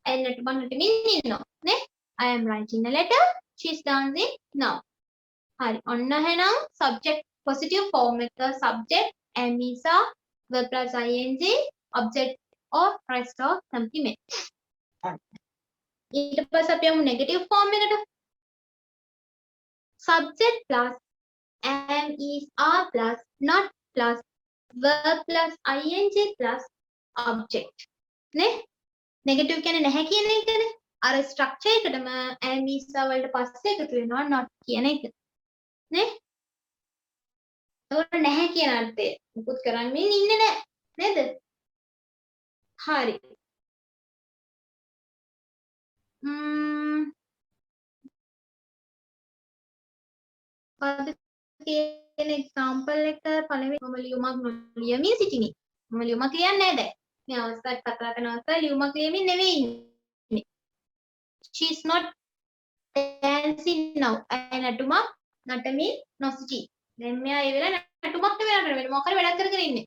ඇය නැටුමක් නැටමින් ඉන්නවා. නේ? I am writing a letter. She is dancing now. හරි. ඔන්න එහෙනම් subject positive form එක subject am is are verb plus ing object or rest of complement. ඊට පස්සේ අපි යමු negative form එකට. subject plus am is are plus not plus verb plus ing plus object නේ negative කියන්නේ නැහැ කියන එකනේ අර structure එකටම am is are වලට පස්සේ එකතු වෙනවා not කියන එක නේ ඒක නැහැ කියන අර්ථය මුකුත් කරන්නේ ඉන්නේ නැහැ නේද හරි කියන example එක පළවෙනි මම ලියුමක් ලියමින් සිටිමි. මම ලියුමක් ලියන්නේ නැහැ දැන්. මේ අවස්ථාවට කතා කරන අවස්ථාවේ ලියුමක් ලියමින් නෙවෙයි ඉන්නේ. She is not dancing now. අය නටුමක් නටමින් නොසිටි. දැන් මෙයා ඒ වෙලාවේ නටුමක් නෙවෙයි නටන්නේ. මොකක් හරි වැඩක් කර කර ඉන්නේ.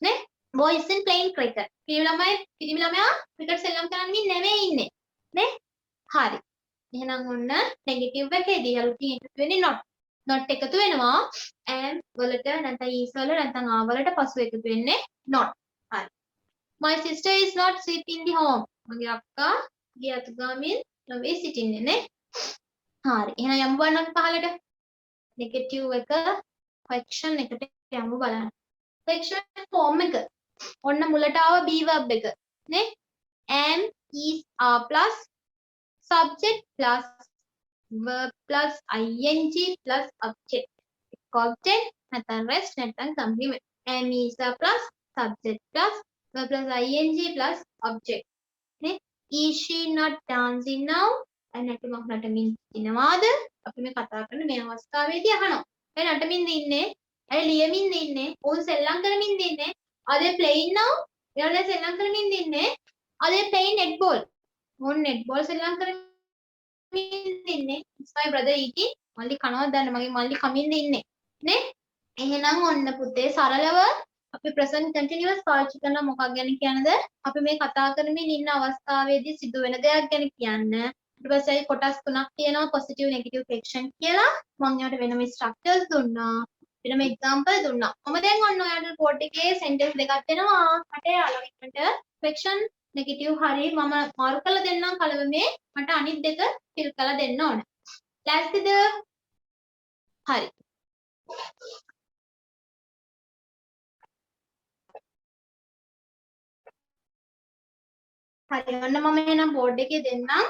නේ? Boys in playing cricket. පිරිමි ළමයා ක්‍රිකට් සෙල්ලම් කරන්නේ නෙවෙයි ඉන්නේ. නේ? හරි. එහෙනම් ඔන්න negative එකේදී අලුතින් එකතු වෙන්නේ not. not එකතු වෙනවා am වලට නැත්නම් is වල නැත්නම් are වලට පසු එකතු වෙන්නේ not. හරි. My sister is not sweeping the home. මගේ අක්කා ගේ අතුගාමින් නොවේ සිටින්නේ නේ. හරි. එහෙනම් යමු බලන්න පහලට. negative එක question එකට යමු බලන්න. question form එක. ඔන්න මුලට ආව be verb එක නේ. am is are plus subject plus verb plus ing plus object. object නැත්නම් rest නැත්නම් complement. am is are plus subject plus verb plus ing plus object. නේ. is she not dancing now? නැටුමක් නටමින් ඉනවාද? අපි මේ කතා කරන මේ අවස්ථාවේදී අහනවා. ඒ නටමින්ද ඉන්නේ? ඇයි ලියමින්ද ඉන්නේ? ඔවුන් සෙල්ලම් කරමින්ද ඉන්නේ? Are they playing now? එයාලා සෙල්ලම් කරමින්ද ඉන්නේ? Are they playing netball? ඔවුන් netball සෙල්ලම් කරමින්ද ඉන්නේ? It's my brother eating. මල්ලි කනවද දන්න මගේ මල්ලි කමින්ද ඉන්නේ? නේ? එහෙනම් ඔන්න පුතේ සරලව අපි present continuous පාවිච්චි කරන මොකක් ගැන කියනද? අපි මේ කතා කරමින් ඉන්න අවස්ථාවේදී සිදුවෙන දෙයක් ගැන කියන්න. ඊට පස්සේ කොටස් තුනක් තියෙනවා positive negative fraction කියලා. මම ඒවට වෙනම structures දුන්නා. වෙනම example දුන්නා. මම දැන් ඔන්න ඔයාලට board එකේ sentence දෙකක් දෙනවා. මට යාළුවෙක්ට fraction negative හරි මම මාරු කරලා දෙන්නම් කලවමේ. මට අනිත් දෙක fill කරලා දෙන්න ඕන. ලෑස්තිද? හරි. හරි ඔන්න මම එහෙනම් board එකේ දෙන්නම්.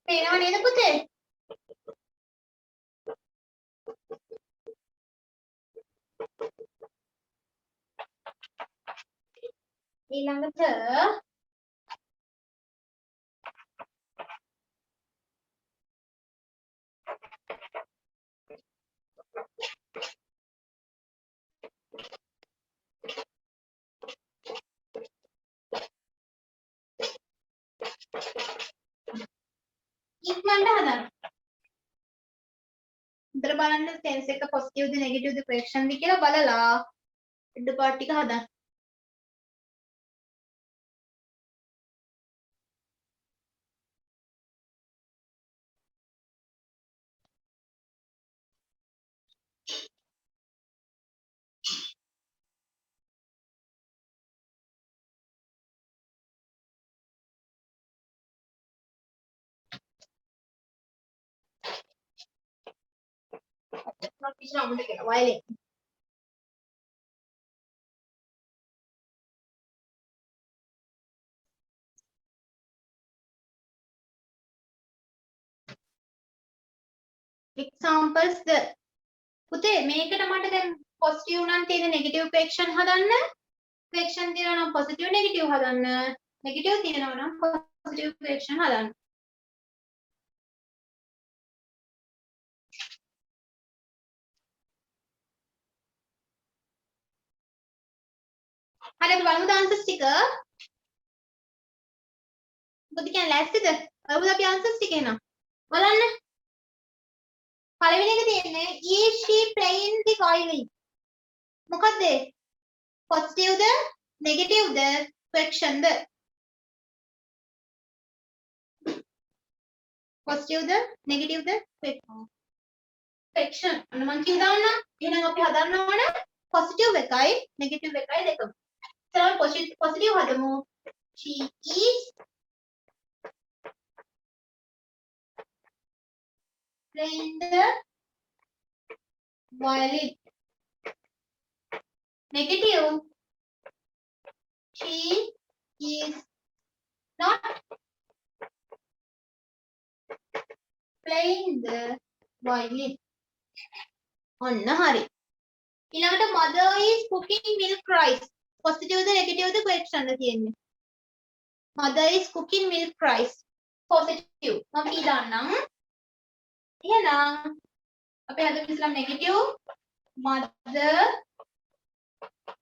පේනව නේද පුතේ? ඊළඟට ඉක්මනට හදන්න. උතර බලන්න tense එක positive ද negative ද fraction ද කියලා බලලා head part ටික හදන්න. not teacher අමුද කියලා violin. examples ද පුතේ මේකට මට දැන් positive නම් තියෙන negative fraction හදන්න. fraction තියෙනවා නම් positive negative හදන්න. negative තියෙනවා නම් positive fraction හදන්න. හරි අපි බලමු answers ටික. මොකද කියන්නේ ලෑස්තිද? බලමුද අපි answers ටික එනවා. බලන්න. පළවෙනි එක තියෙන්නේ is she playing the violin? මොකද්ද? positive ද negative ද fraction ද? positive ද negative ද fraction. අන්න මම කියනවා නම් එහෙනම් අපි හදන්න ඕන positive එකයි negative එකයි දෙකම. ඉතින් positive හදමු. She is playing the violin. Negative. She is not playing the violin. ඔන්න හරි. ඊළඟට mother is cooking milk rice. positive the negative the question ද තියෙන්නේ. mother is cooking milk rice. positive. මම කී දාන්නම්. එහෙනම් අපි හදමු ඉස්සෙල්ලා negative mother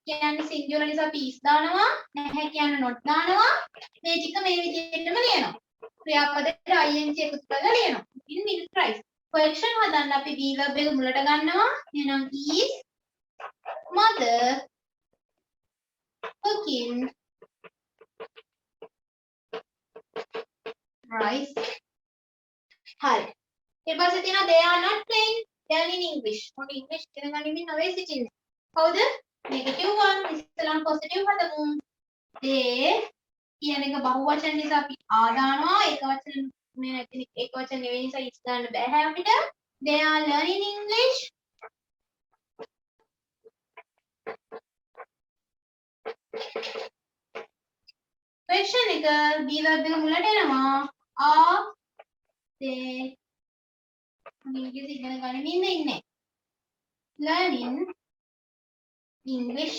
කියන්නේ singular නිසා is දානවා නැහැ කියන්නේ not දානවා මේ ටික මේ විදිහටම ලියනවා ක්‍රියාපදයට ing එකතු කරලා ලියනවා ඉතින් milk rice question හදන්න අපි be verb එක මුලට ගන්නවා එහෙනම් is mother cooking rice හරි ඊට පස්සේ තියෙනවා they are not playing learning English මොකද English ඉගෙන ගනිමින් නෙවෙයි සිටින්නේ කවුද negative one ඉස්සෙල්ලාම positive හදමු they කියන එක බහුවචන නිසා අපි ආ දානවා ඒක වචන මේ නැති ඒක වචන නෙවෙයි නිසා is දාන්න බෑ අපිට they are learning English question එක be verb එක මුලට එනවා are they ඉංග්‍රීසි ඉගෙන ගනිමින් ඉන්නේ learning English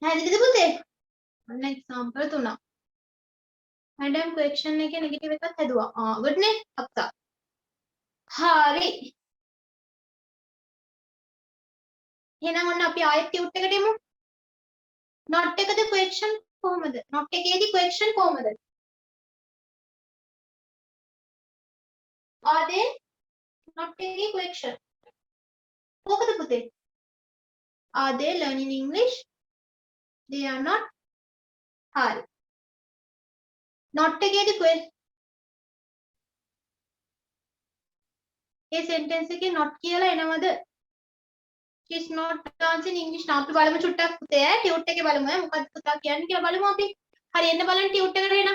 හැදෙයිද පුතේ ඔන්න එක්සැම්පල් තුනක් මැඩම් ක්වෙස්චන් එකේ නෙගටිව් එකක් හැදුවා good නේ අක්කා හරි එහෙනම් ඔන්න අපි ආයෙත් ටියුට් එකට එමු not එකද ක්වෙස්චන් කොහමද not එකේදී ක්වෙස්චන් කොහමද are they not එකේ ක්වෙස්චන් කොහොමද පුතේ are they learning English they are not හරි not එකේදී ක්වෙස්චන් ඒ sentence එකේ not කියලා එනවද she is not dancing English නා අපි බලමු චුට්ටක් පුතේ ටියුට් එකේ බලමු මොකක්ද පුතා කියන්නේ කියලා බලමු අපි හරි එන්න බලන්න ටියුට් එකට එන්න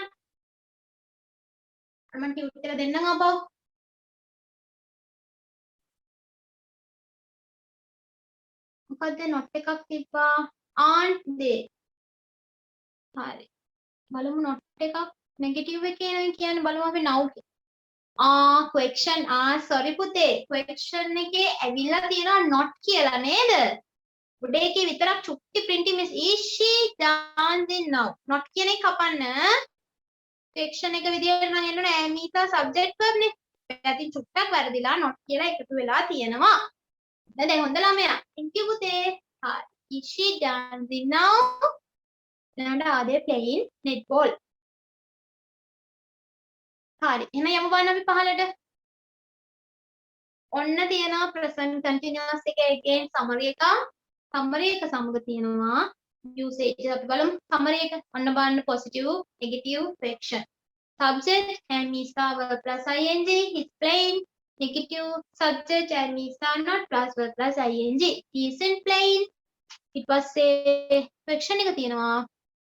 මම ටියුට් එක දෙන්නම් ආපහු මොකද්ද not එකක් තිබ්බා aren't they හරි බලමු not එකක් negative එකේ නේද කියන්නේ බලමු අපි now question sorry පුතේ question එකේ ඇවිල්ලා තියෙනවා not කියලා නේද උඩ එකේ විතරක් චුට්ටි printing miss is she dancing now not කියන එක කපන්න question එක විදියට නම් එන්න ඕනේ am is subject verb නේ ඉතින් චුට්ටක් වැරදිලා not කියලා එකතු වෙලා තියෙනවා දැන් හොඳ ළමයා thank you පුතේ හරි is she dancing now and are they playing netball හරි එහෙනම් යමු බලන්න අපි පහලට ඔන්න තියෙනවා present continuous එකේ again summary එක සමග තියෙනවා usage අපි බලමු summary එක ඔන්න බලන්න positive negative fraction subject am is verb plus ing is playing negative subject am is not plus verb plus ing isn't playing ඊට පස්සේ fraction එක තියෙනවා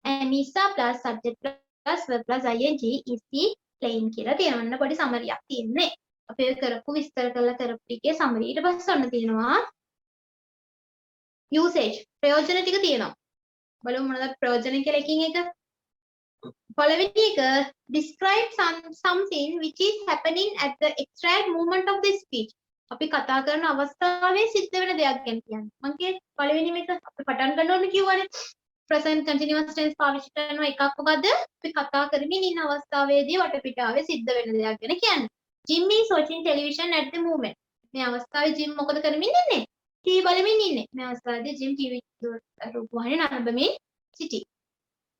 am is plus subject plus verb plus ing is the playing කියලා තියෙනවා පොඩි summary එකක් තියෙන්නේ අපි කරපු විස්තර කරලා කරපු ටිකේ summary ඊට පස්සේ ඔන්න තියෙනවා usage ප්‍රයෝජන ටික තියෙනවා බලමු මොනවද ප්‍රයෝජන කියලා එකින් එක පළවෙනි එක describe something which is happening at the exact moment of the speech අපි කතා කරන අවස්ථාවේ සිද්ධ වෙන දෙයක් ගැන කියන්නේ මම කියේ පළවෙනිම එක අපි පටන් ගන්න ඕනේ කියවනේ present continuous tense පාවිච්චි කරන එකක් මොකද්ද අපි කතා කරමින් ඉන්න අවස්ථාවේදී වටපිටාවේ සිද්ධ වෙන දෙයක් ගැන කියන්නේ Jim is watching television at the moment මේ අවස්ථාවේ Jim මොකද කරමින් ඉන්නේ TV බලමින් ඉන්නේ මේ අවස්ථාවේදී Jim TV රූපවාහිනිය නරඹමින් සිටී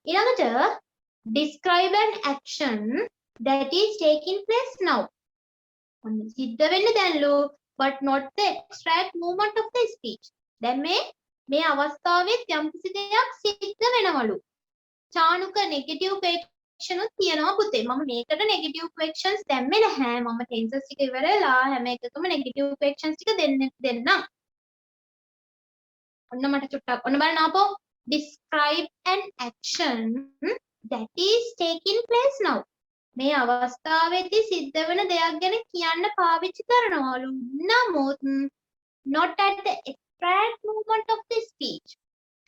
ඊළඟට describe an action that is taking place now ඔන්න සිද්ධ වෙන්නේ දැන්ලු but not the exact moment of the speech දැන් මේ අවස්ථාවේ යම් කිසි දෙයක් සිද්ධ වෙනවලු චානුක negative question උත් තියෙනවා පුතේ මම මේකට negative questions දැම්මේ නැහැ මම tenses ටික ඉවරලා හැම එකකම negative questions ටික දෙන්නම් ඔන්න මට චුට්ටක් ඔන්න බලන්න ආපෝ describe an action that is taking place now මේ අවස්ථාවේදී සිද්ධ වෙන දෙයක් ගැන කියන්න පාවිච්චි කරනවලු නමුත් not at the exact moment of the speech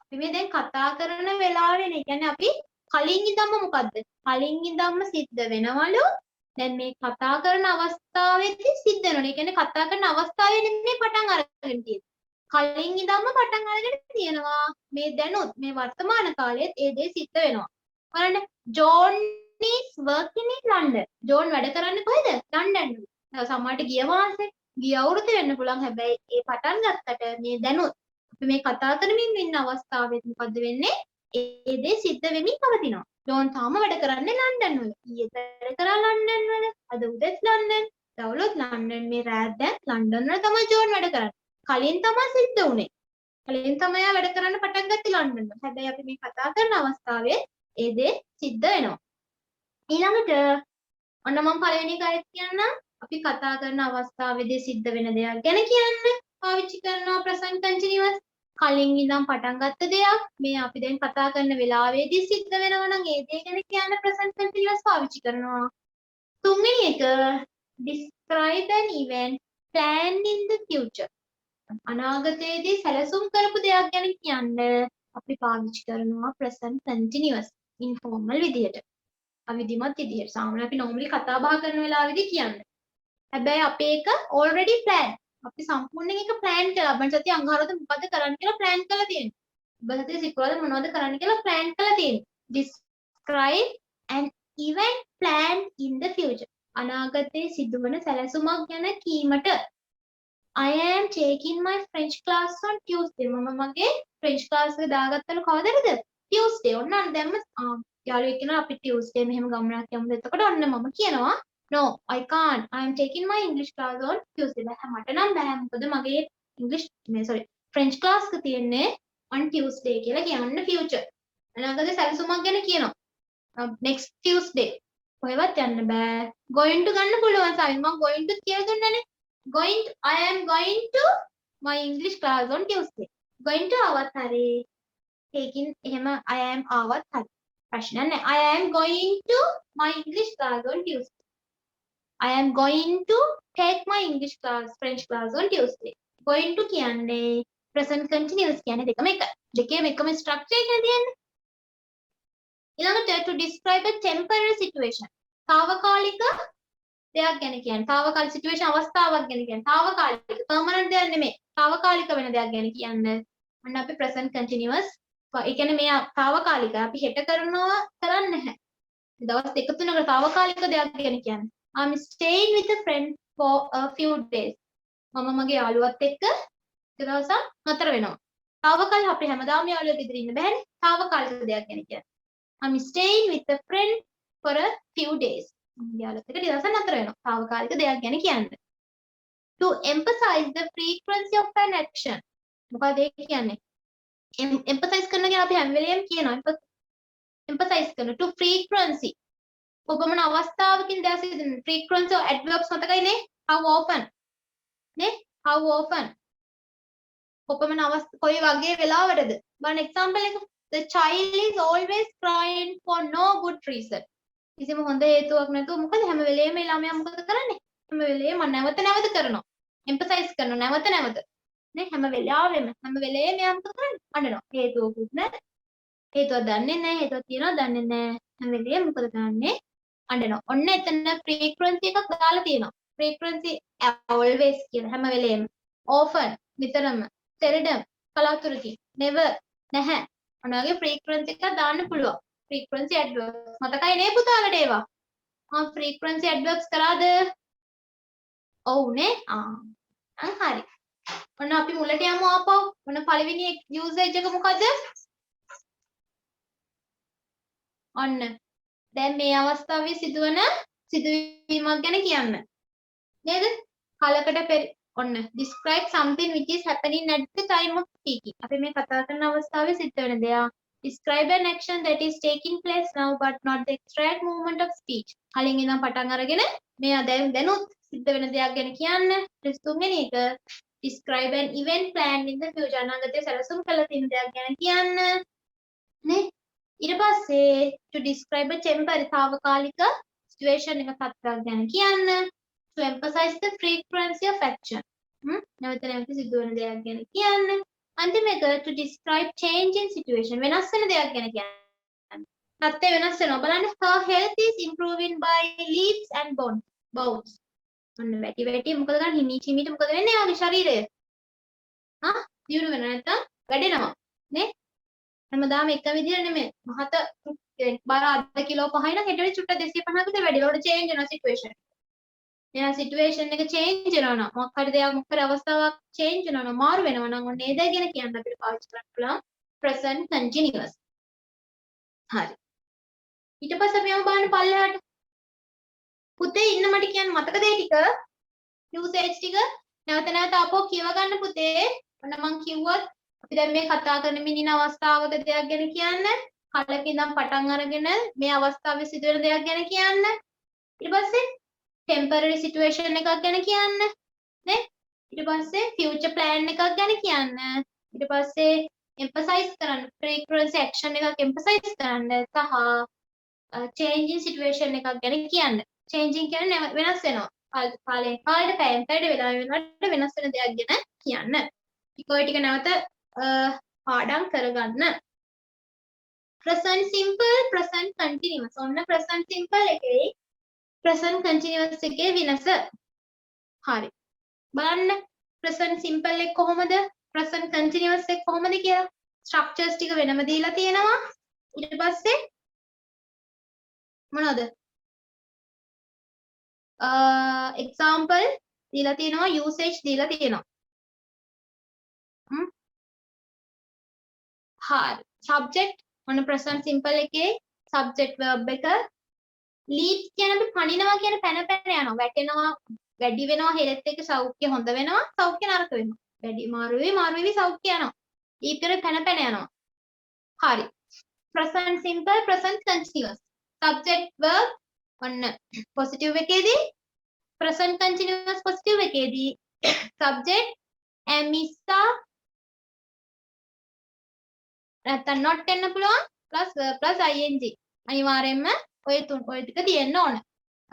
අපි මේ දැන් කතා කරන වෙලාවේ කියන්නේ අපි කලින් ඉඳන්ම මොකද්ද කලින් ඉඳන්ම සිද්ධ වෙනවලු දැන් මේ කතා කරන අවස්ථාවේදී සිද්ධ වෙනවා ඒ කියන්නේ කතා කරන අවස්ථාවේ නෙමෙයි පටන් අරගෙන තියෙන්නේ කලින් ඉඳන්ම පටන් අරගෙන තියෙනවා මේ දැනුත් මේ වර්තමාන කාලයේත් ඒ දේ සිද්ධ වෙනවා බලන්න John is working in London John වැඩ කරන්නේ කොහෙද ලන්ඩන් සමහරට ගිය මාසේ ගිය අවුරුද්දේ වෙන්න පුළුවන්. හැබැයි ඒ පටන් ගත්තට මේ දැනුත් අපි මේ කතා කරමින් ඉන්න අවස්ථාවෙත් මොකද්ද වෙන්නේ? ඒ දේ සිද්ධ වෙමින් පවතිනවා. ජෝන් තාම වැඩ කරන්නේ ලන්ඩන් වල. ඊයේ වැඩ කරා ලන්ඩන් වල. අද උදේත් ලන්ඩන්. දවල්ත් ලන්ඩන්. මේ රාත් දැන් ලන්ඩන් වල තමයි ජෝන් වැඩ කරන්නේ. කලින් තමයි සිද්ධ වුනේ. කලින් තමයි වැඩ කරන්න පටන් ගත්තේ ලන්ඩන් වල. හැබැයි අපි මේ කතා කරන අවස්ථාවේ ඒ දේ සිද්ධ වෙනවා. ඊළඟට ඔන්න මම පළවෙනි කාර්යය කියන්නම්. අපි කතා කරන අවස්ථාවේදී සිද්ධ වෙන දෙයක් ගැන කියන්න පාවිච්චි කරනවා present continuous. කලින් ඉඳන් පටන් ගත්ත දෙයක් මේ අපි දැන් කතා කරන වෙලාවේදී සිද්ධ වෙනවා නම් ඒ දේ ගැන කියන්න present continuous පාවිච්චි කරනවා. තුන්වෙනි එක describe an event planned in the future. අනාගතයේදී සැලසුම් කරපු දෙයක් ගැන කියන්න අපි පාවිච්චි කරනවා present continuous informal විදිහට. අවිධිමත් විදිහට. සාමාන්‍යයෙන් අපි normally කතා බහ කරන වෙලාවෙදී කියන්නේ. හැබැයි අපේ එක already plan. අපි සම්පූර්ණයෙන් එක plan කළා. බන් සතිය අඟහරුවාද මොකද කරන්න කියලා plan කරලා තියෙනවා. බන් සතිය සිකුරාද මොනවද කරන්න කියලා plan කරලා තියෙනවා. Describe an event planned in the future. අනාගතයේ සිදුවන සැලසුමක් ගැන කීමට I am taking my French class on Tuesday. මම මගේ French class එක දාගත්තලු කවදද? Tuesday. ඔන්න දැම්ම යාළුවෙක් කියනවා අපි Tuesday මෙහෙම ගමනක් යමුද? එතකොට ඔන්න මම කියනවා no I can't. I am taking my English class on Tuesday. බෑ මට නම් බෑ. මොකද මගේ English French class එක තියෙන්නේ on Tuesday කියලා කියන්න future. අනාගතයේ සැලසුමක් ගැන කියනවා. next Tuesday. කොහෙවත් යන්න බෑ. going to ගන්න පුළුවන් සාවින් මම going to කියලා දුන්නානේ. I am going to my English class on Tuesday. Going to ආවත් හරි. taking එහෙම I am ආවත් හරි. ප්‍රශ්න නැහැ. I am going to my English class on Tuesday. I am going to take my English class French class on Tuesday. Going to කියන්නේ present continuous කියන්නේ දෙකම එකයි. දෙකේම එකම structure එකයි තියෙන්නේ. ඊළඟට to describe a temporary situation. తాවකාලික දෙයක් ගැන කියන්නේ. తాවකාලික සිටුේෂන් අවස්ථාවක් ගැන කියන්නේ. తాවකාලික permanent දෙයක් නෙමෙයි. తాවකාලික වෙන දෙයක් ගැන කියන්නේ. අන්න අපි present continuous. ඒ කියන්නේ මේ తాවකාලික අපි හෙට කරනවා කරන්නේ නැහැ. දවස් දෙක තුනකට తాවකාලික දෙයක් ගැන කියන්නේ. I'm staying with a friend for a few days. මම මගේ යාළුවත් එක්ක එක දවසක් නතර වෙනවා. తాවකාලික අපි හැමදාම යාළුවෙක් ඉදිරිය ඉන්න බෑනේ. తాවකාලික දෙයක් ගැන කියන්නේ. I'm staying with a friend for a few days. යාළුවත් එක්ක දවසක් නතර වෙනවා. తాවකාලික දෙයක් ගැන කියන්නේ. To emphasize the frequency of an action. මොකද ඒ කියන්නේ? emphasize කරන කියන අපි හැම වෙලේම කියනවා. emphasize කරන to frequency. කොපමණ අවස්ථාවකින් දැස frequency of adverbs මතකයිනේ? how often නේ? how often කොපමණ කොයි වගේ වෙලාවටද? one example එක the child is always crying for no good reason. කිසිම හොඳ හේතුවක් නැතුව මොකද හැම වෙලේම ළමයා මොකද කරන්නේ? හැම වෙලේම නැවත නැවත කරනවා. emphasize කරනවා නැවත නැවත. නේ හැම වෙලාවෙම එයා මොකද කරන්නේ? අඬනවා. හේතුවකුත් නැහැ. හේතුව දන්නේ නැහැ. හේතුව තියනවා දන්නේ නැහැ. හැම වෙලේම මොකද කරන්නේ? අඬනවා. ඔන්න එතන frequency එකක් දාලා තියෙනවා. frequency always කියන හැම වෙලේම. often නිතරම. seldom කලාතුරකින්. never නැහැ. ඔන්න වගේ frequency එකක් දාන්න පුළුවන්. frequency adverbs මතකයි නේ පුතාලට ඒවා? frequency adverbs කරාද? ඔව් නේ? හරි. ඔන්න අපි මුලට යමු ආපහු. ඔන්න පළවෙනි usage එක මොකද? ඔන්න. දැන් මේ අවස්ථාවේ සිදුවන සිදුවීමක් ගැන කියන්න. නේද? කලකට ඔන්න describe something which is happening at the time of speaking. අපි මේ කතා කරන අවස්ථාවේ සිද්ධ වෙන දෙයක්. Describe an action that is taking place now but not the exact moment of speech. කලින් ඉඳන් පටන් අරගෙන මේ දැනුත් සිද්ධ වෙන දෙයක් ගැන කියන්න. තුන්වෙනි එක describe an event planned in the future. අනාගතයේ සැලසුම් කරලා තියෙන දෙයක් ගැන කියන්න. නේ? ඊට පස්සේ to describe a temporary తాවකාලික situation එක තත්ත්වයක් ගැන කියන්න. To emphasize the frequency of action. නැවත නැවත සිදු වෙන දෙයක් ගැන කියන්න. අන්තිම එක to describe change in situation. වෙනස් වෙන දෙයක් ගැන කියන්න. තත්ත්වය වෙනස් වෙනවා. බලන්න her health is improving by leaps and bounds. ඔන්න වැටි මොකද ගන්න හිමීට මොකද වෙන්නේ යාගේ ශරීරය? දියුණු වෙනවා නැත්නම් වැඩෙනවා. නේ? හැමදාම එක විදිහට නෙමෙයි. මහත බර 10 කිලෝ 5යි නම් හෙට වෙලේ චුට්ට 250කට වැඩි. ඒකට චේන්ජ් වෙනවා සිටුේෂන්. මෙයා සිටුේෂන් එක චේන්ජ් වෙනවා නම් මොකක් හරි දෙයක් මොකක් හරි අවස්ථාවක් චේන්ජ් වෙනවා නම් මාරු වෙනවා නම් ඔන්න ඒ දේ ගැන කියන්න අපිට පාවිච්චි කරන්න පුළුවන් present continuous. හරි. ඊට පස්සේ අපි යමු බලන්න පල්ලෙහාට. පුතේ ඉන්න මට කියන්න මතකද ඒ ටික? usage ටික නැවත නැවත ආපහු කියව ගන්න පුතේ. ඔන්න මං කිව්වත් අපි දැන් මේ කතා කරන මිනින අවස්ථාවක දෙයක් ගැන කියන්න. කලක ඉඳන් පටන් අරගෙන මේ අවස්ථාවේ සිදුවෙන දෙයක් ගැන කියන්න. ඊට පස්සේ temporary situation එකක් ගැන කියන්න. නේ? ඊට පස්සේ future plan එකක් ගැන කියන්න. ඊට පස්සේ emphasize කරන්න frequency action එකක් emphasize කරන්න සහ changing situation එකක් ගැන කියන්න. changing කියන්නේ වෙනස් වෙනවා. කාලයෙන් කාලයට පැයෙන් පැයට වෙලාවට වෙනස් වෙන දෙයක් ගැන කියන්න. ටික ටික නැවත පාඩම් කරගන්න. present simple present continuous. ඔන්න present simple එකේ present continuous එකේ වෙනස. හරි. බලන්න present simple එක කොහොමද? present continuous එක කොහොමද කියලා structures ටික වෙනම දීලා තියෙනවා. ඊට පස්සේ මොනවද? example දීලා තියෙනවා, usage දීලා තියෙනවා. හරි. subject මොන present simple එකේ subject verb එක lead කියන අපි පණිනවා කියන පැන යනවා, වැටෙනවා, වැඩි වෙනවා, හෙලෙත් එක්ක සෞඛ්‍ය හොඳ වෙනවා, සෞඛ්‍ය නරක වෙනවා. වැඩි මාරු වෙවි සෞඛ්‍ය යනවා. lead කියන පැන යනවා. හරි. present simple present continuous subject verb ඔන්න positive එකේදී present continuous positive එකේදී subject am is නැත්නම් not එන්න පුළුවන් plus verb plus ing අනිවාර්යයෙන්ම ඔය ටික තියෙන්න ඕන.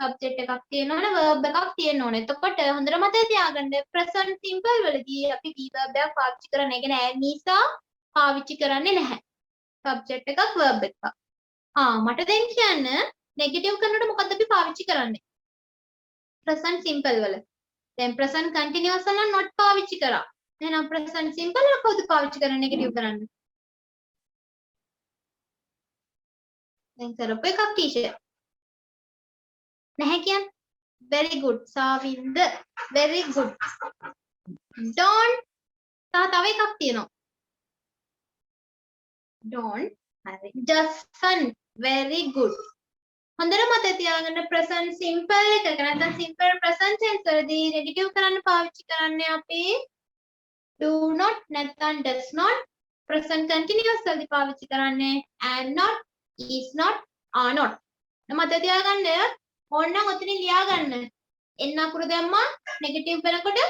subject එකක් තියෙන්න ඕන, verb එකක් තියෙන්න ඕන. එතකොට හොඳට මතක තියාගන්න present simple වලදී අපි be verb එකක් පාවිච්චි කරන්නේ. ඒ කියන්නේ am is පාවිච්චි කරන්නේ නැහැ. subject එකක් verb එකක්. මට දැන් කියන්න negative කරනකොට මොකද්ද අපි පාවිච්චි කරන්නේ? present simple වල. දැන් present continuous වල not පාවිච්චි කරා. එහෙනම් present simple වල කොහොමද පාවිච්චි කරන්නේ negative කරන්න? දැන් කරපු එකක් ටීචර්. නැහැ කියන්නේ. very good. සාවින්ද very good. don't තව එකක් තියෙනවා. don't හරි. doesn't very good. හොඳට මතක තියාගන්න present simple එකක නැත්නම් simple present tense වලදී negative කරන්න පාවිච්චි කරන්නේ අපි do not නැත්නම් does not. present continuous වලදී පාවිච්චි කරන්නේ am not, is not, are not. මතක තියාගන්න ඕනනම් ඔතනින් ලියා ගන්න. එන්න අකුරු දැම්මා negative වෙනකොට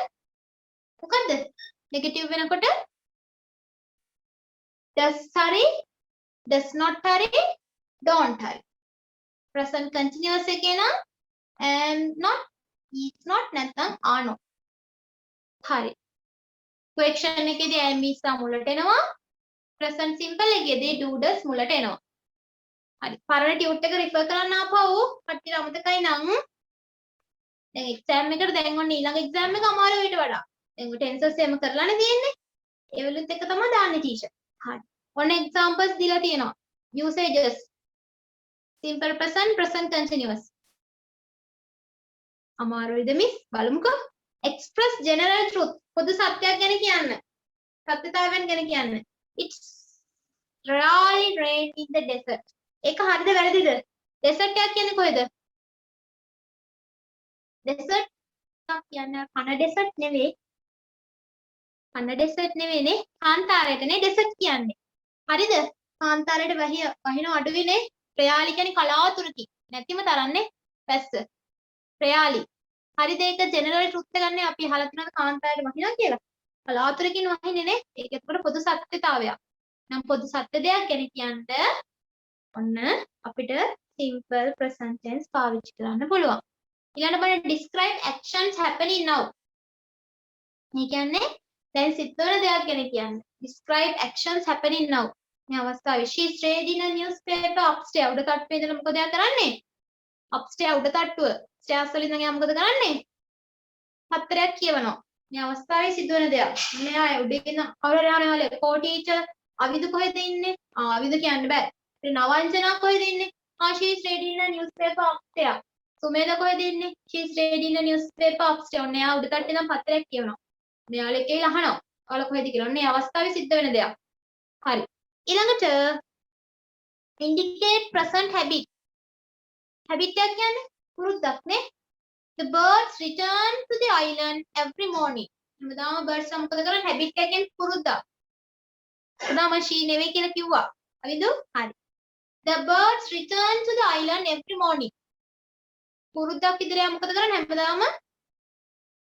මොකද්ද? negative වෙනකොට does හරි, does not හරි, don't හරි. present continuous එකේ නම් am not, is not නැත්නම් are not. හරි. question එකේදී am is මුලට එනවා. present simple එකේදී do does මුලට එනවා. හරි. පරණ ටියුට් එක රිෆර් කරන්න ආපහු කට්ටියට අමතකයි නම් දැන් එක්සෑම් එකට දැන් ඔන්න ඊළඟ එක්සෑම් එක අමාරු වෙයිට වඩා. දැන් ටෙන්සර්ස් එහෙම කරලානේ තියෙන්නේ. ඒ වලුත් එක තමයි දාන්නේ ටීචර්. හරි. ඔන්න examples දීලා තියෙනවා. usages simple present present continuous. අමාරුයිද මිස්? බලමුකෝ. express general truth පොදු සත්‍යයක් ගැන කියන්න. සත්‍යතාවයන් ගැන කියන්න. it's rarely rain in the desert. ඒක හරිද වැරදිද? desert එකක් කියන්නේ කොහෙද? desert එකක් කියන්නේ කන desert නෙවෙයි. කන desert නෙවෙයිනේ. කාන්තාරයටනේ desert කියන්නේ. හරිද? කාන්තාරයට වහින අඩුවිනේ ප්‍රයාලි කියන්නේ කලාතුරකින්. නැතිම තරන්නේ පැස්ස. ප්‍රයාලි. හරිද? ඒක ජෙනරල් ට්‍රුත් එකන්නේ අපි අහලා තියෙනවා කාන්තාරයට වහිනවා කියලා. කලාතුරකින් වහින්නේ නේ. ඒක එතකොට පොදු සත්‍යතාවයක්. නම් පොදු සත්‍ය දෙයක් ගැන කියන්න ඔන්න අපිට simple present tense පාවිච්චි කරන්න පුළුවන්. ඊළඟට බලන්න describe actions happening now. මේ කියන්නේ දැන් සිද්ධ වෙන දෙයක් ගැන කියන්නේ. describe actions happening now. මේ අවස්ථාවේ she is reading a newspaper upstairs. උඩ තට්ටුවේ ඉඳලා මොකද එයා කරන්නේ? upstairs උඩ තට්ටුව. stairs වලින් ඉඳන් එයා මොකද කරන්නේ? පත්‍රයක් කියවනවා. මේ අවස්ථාවේ සිද්ධ වෙන දෙයක්. මෙයා උඩින් කවුරු යනවලු? කෝ ටීචර් අවිදු කොහෙද ඉන්නේ? අවිදු කියන්න බෑ. නවංජනා කොහෙද ඉන්නේ? she is reading a newspaper upstairs. Sumedha කොහෙද ඉන්නේ? she's reading a newspaper upstairs. ඔන්න එයා උඩ තට්ටේ නම් පත්‍රයක් කියවනවා. මෙයාලා කියලා අහනවා. ඔයාලා කොහෙද කියලා. ඔන්න ඒ අවස්ථාවේ සිද්ධ වෙන දෙයක්. හරි. ඊළඟට indicate present habit. habit එක කියන්නේ පුරුද්දක් නේ. The birds return to the island every morning. හැමදාම birds මොකද කරන්නේ? habit එක කියන්නේ පුරුද්දක්. හැමදාම she නෙවෙයි කියලා කිව්වා. හරිද? හරි. The birds return to the island every morning. පුරුද්දක් ඉදිරිය මොකද කරන්නේ? හැමදාම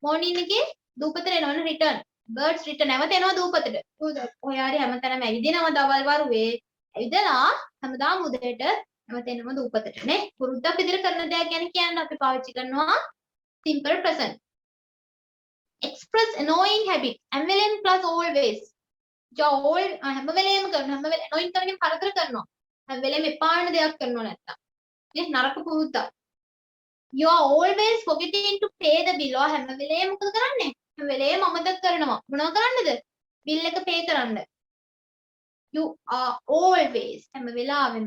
morning එකේ දූපතට එනවනේ return. birds return නැවත එනවා දූපතට. ඔය හරි හැමතැනම ඇවිදිනවා දවල් වරුවේ. ඇවිදලා හැමදාම උදේට නැවත එනවා දූපතට නේ. පුරුද්දක් ඉදිරිය කරන දෙයක් ගැන කියන්න අපි පාවිච්චි කරනවා simple present. express annoying habit. හැම වෙලේම plus always. හැම වෙලේම කරනවා. හැම වෙලේම annoying කරගෙන කරදර කරනවා. හැම වෙලේම එපා වෙන දෙයක් කරනවා නැත්තම්. නේ නරක පුරුද්දක්. you are always forgetting to pay the bill. හැම වෙලේම මොකද කරන්නේ? හැම වෙලේම අමතක කරනවා. මොනව කරන්නද? bill එක pay කරන්න. you are always හැම වෙලාවෙම.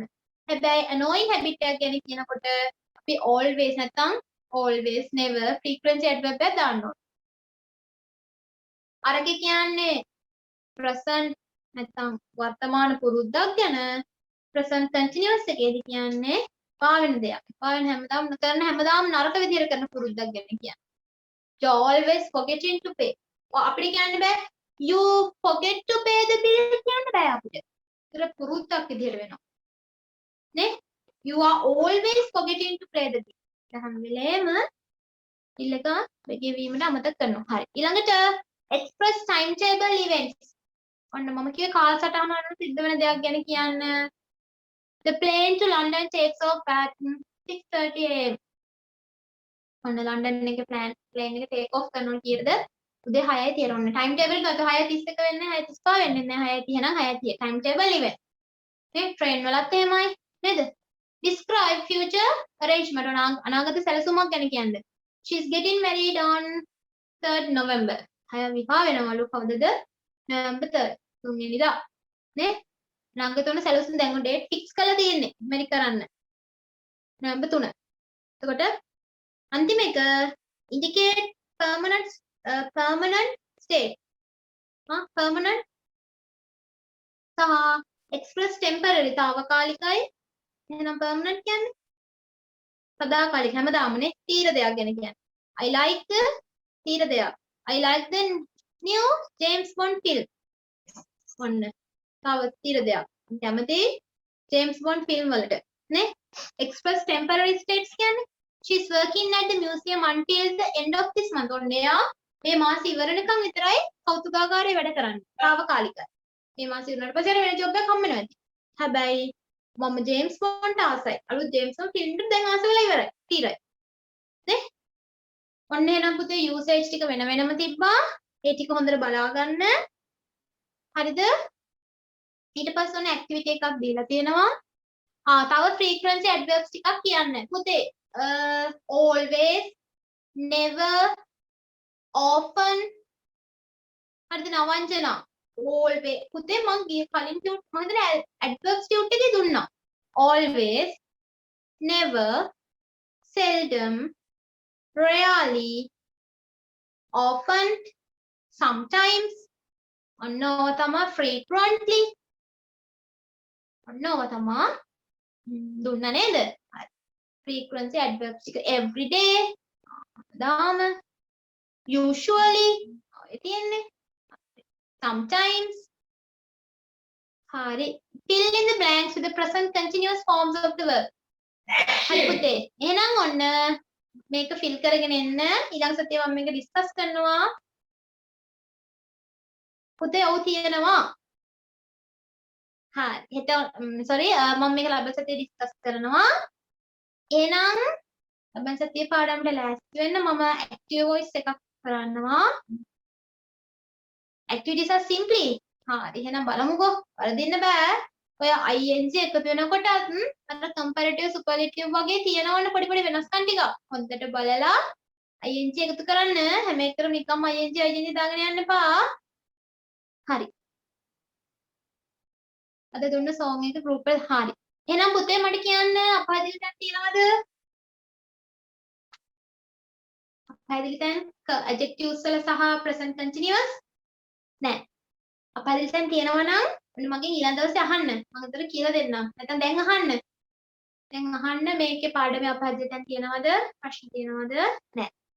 හැබැයි annoying habit එක ගැන කියනකොට අපි always නැත්තම් always never frequency adverb එක දාන්න ඕනේ. අරක කියන්නේ present නැත්තම් වර්තමාන පුරුද්දක් ගැන present continuous එකේදී කියන්නේ පාවෙන දෙයක්. පාවෙන හැමදාම නරක විදියට කරන පුරුද්දක් ගැන කියන්නේ. you always forgetting to pay. අපිට කියන්න බෑ you forget to pay the bill කියන්න බෑ අපිට. ඒක පුරුද්දක් විදියට වෙනවා. නේ? you are always forgetting to pay the bill. හැම වෙලේම bill එක ගෙවීමට අමතක කරනවා. හරි. ඊළඟට express timetable events. ඔන්න මම කිව්වේ කාලසටහන අනුව සිද්ධ වෙන දෙයක් ගැන කියන්න. The plane to London takes off at 6:30 am. ඔන්න ලන්ඩන් එකේ ප්ලේන් එක ටේක් ඔෆ් කරනවා කීයද? උදේ 6යි තියෙන. ඔන්න ටයිම් ටේබල් එක 6:31 වෙන්නේ 6:35 වෙන්නේ නැහැ 6:30 නම් 6:30. Time table event. මේ ට්‍රේන් වලත් එහෙමයි නේද? Describe future arrangement. අනාගත සැලසුමක් ගැන කියන්නේ. She is getting married on 3rd November. 6 විවාහ වෙනවලු කවදද? November 3rd. තුන්වෙනිදා. නේ? අනාගත වන සැලසුම් දැන් ඩේට් ෆික්ස් කරලා තියෙන්නේ. මෙරි කරන්න. November 3. එතකොට अंतिम एक indicate permanent state. permanent සහ express temporary తాවකාලිකයි. එහෙනම් permanent කියන්නේ සදාකාලික හැමදාමනේ තීර දෙයක් ගැන කියන්නේ. I like the තීර දෙයක්. I like the new James Bond film. ඔන්න තව තීර දෙයක්. කැමති James Bond film වලට නේ. express temporary states කියන්නේ she's working at the museum until the end of this month. ඔන්න එයා මේ මාසෙ ඉවරනකම් විතරයි කෞතුකාගාරේ වැඩ කරන්නේ. తాවකාලිකයි. මේ මාසෙ ඉවරනට පස්සේ වෙන ජොබ් එකක් හම්බ වෙනවා. හැබැයි මම ජේම්ස් බොන්ඩ් ආසයි. අලුත් ජේම්ස් බොන්ඩ් ෆිල්ම් එක දැන් ආස වෙලා ඉවරයි. තීරයි. නේ? ඔන්න එහෙනම් පුතේ යූසේජ් ටික වෙන වෙනම තිබ්බා. ඒ ටික හොඳට බලා ගන්න. හරිද? ඊට පස්සේ ඔන්න ඇක්ටිවිටි එකක් දීලා තියෙනවා. තව frequency adverbs ටිකක් කියන්න. පුතේ always, never, often. හරිද නවංජනා? always. පුතේ මං ගිය කලින් ටියුට් මම හිතන්නේ adverbs ටියුට් එකේ දුන්නා. always, never, seldom, rarely, often, sometimes. ඔන්න ඔය තමයි frequently. ඔන්න ඔය තමයි දුන්නා නේද? හරි. frequency adverbs ටික every day, දාම, usually, ඔය තියෙන්නේ. sometimes. හරි. fill in the blanks with the present continuous forms of the verb. හරි පුතේ. එහෙනම් ඔන්න මේක fill කරගෙන එන්න. ඊළඟ සතියේ මම මේක discuss කරනවා. පුතේ ඔව් තියෙනවා. හරි. හෙට sorry මම මේක ලබන සතියේ discuss කරනවා. එහෙනම් ලබන සතියේ පාඩමට ලෑස්ති වෙන්න මම active voice එකක් කරන්නවා. activities are simply. හරි එහෙනම් බලමුකෝ. වරදින්න බෑ. ඔය ing එකතු වෙනකොටත් අර comparative superlative වගේ තියෙනවනේ පොඩි පොඩි වෙනස්කම් ටික. හොඳට බලලා ing එකතු කරන්න. හැම එකටම නිකම්ම ing දාගෙන යන්න එපා. හරි. අද දුන්න song එක group එක හරි. එහෙනම් පුතේ මට කියන්න අපහදින තැන් තියෙනවද? පැහැදිලි දැන් adjectives වල සහ present continuous නෑ. අපහැදිලි දැන් තියෙනවා නම් ඔන්න මගෙන් ඊළඟ දවසේ අහන්න. මම උතර කියලා දෙන්නම්. නැත්නම් දැන් අහන්න. දැන් අහන්න මේකේ පාඩමේ අපහැදිලි දැන් තියෙනවද? ප්‍රශ්න තියෙනවද? නෑ.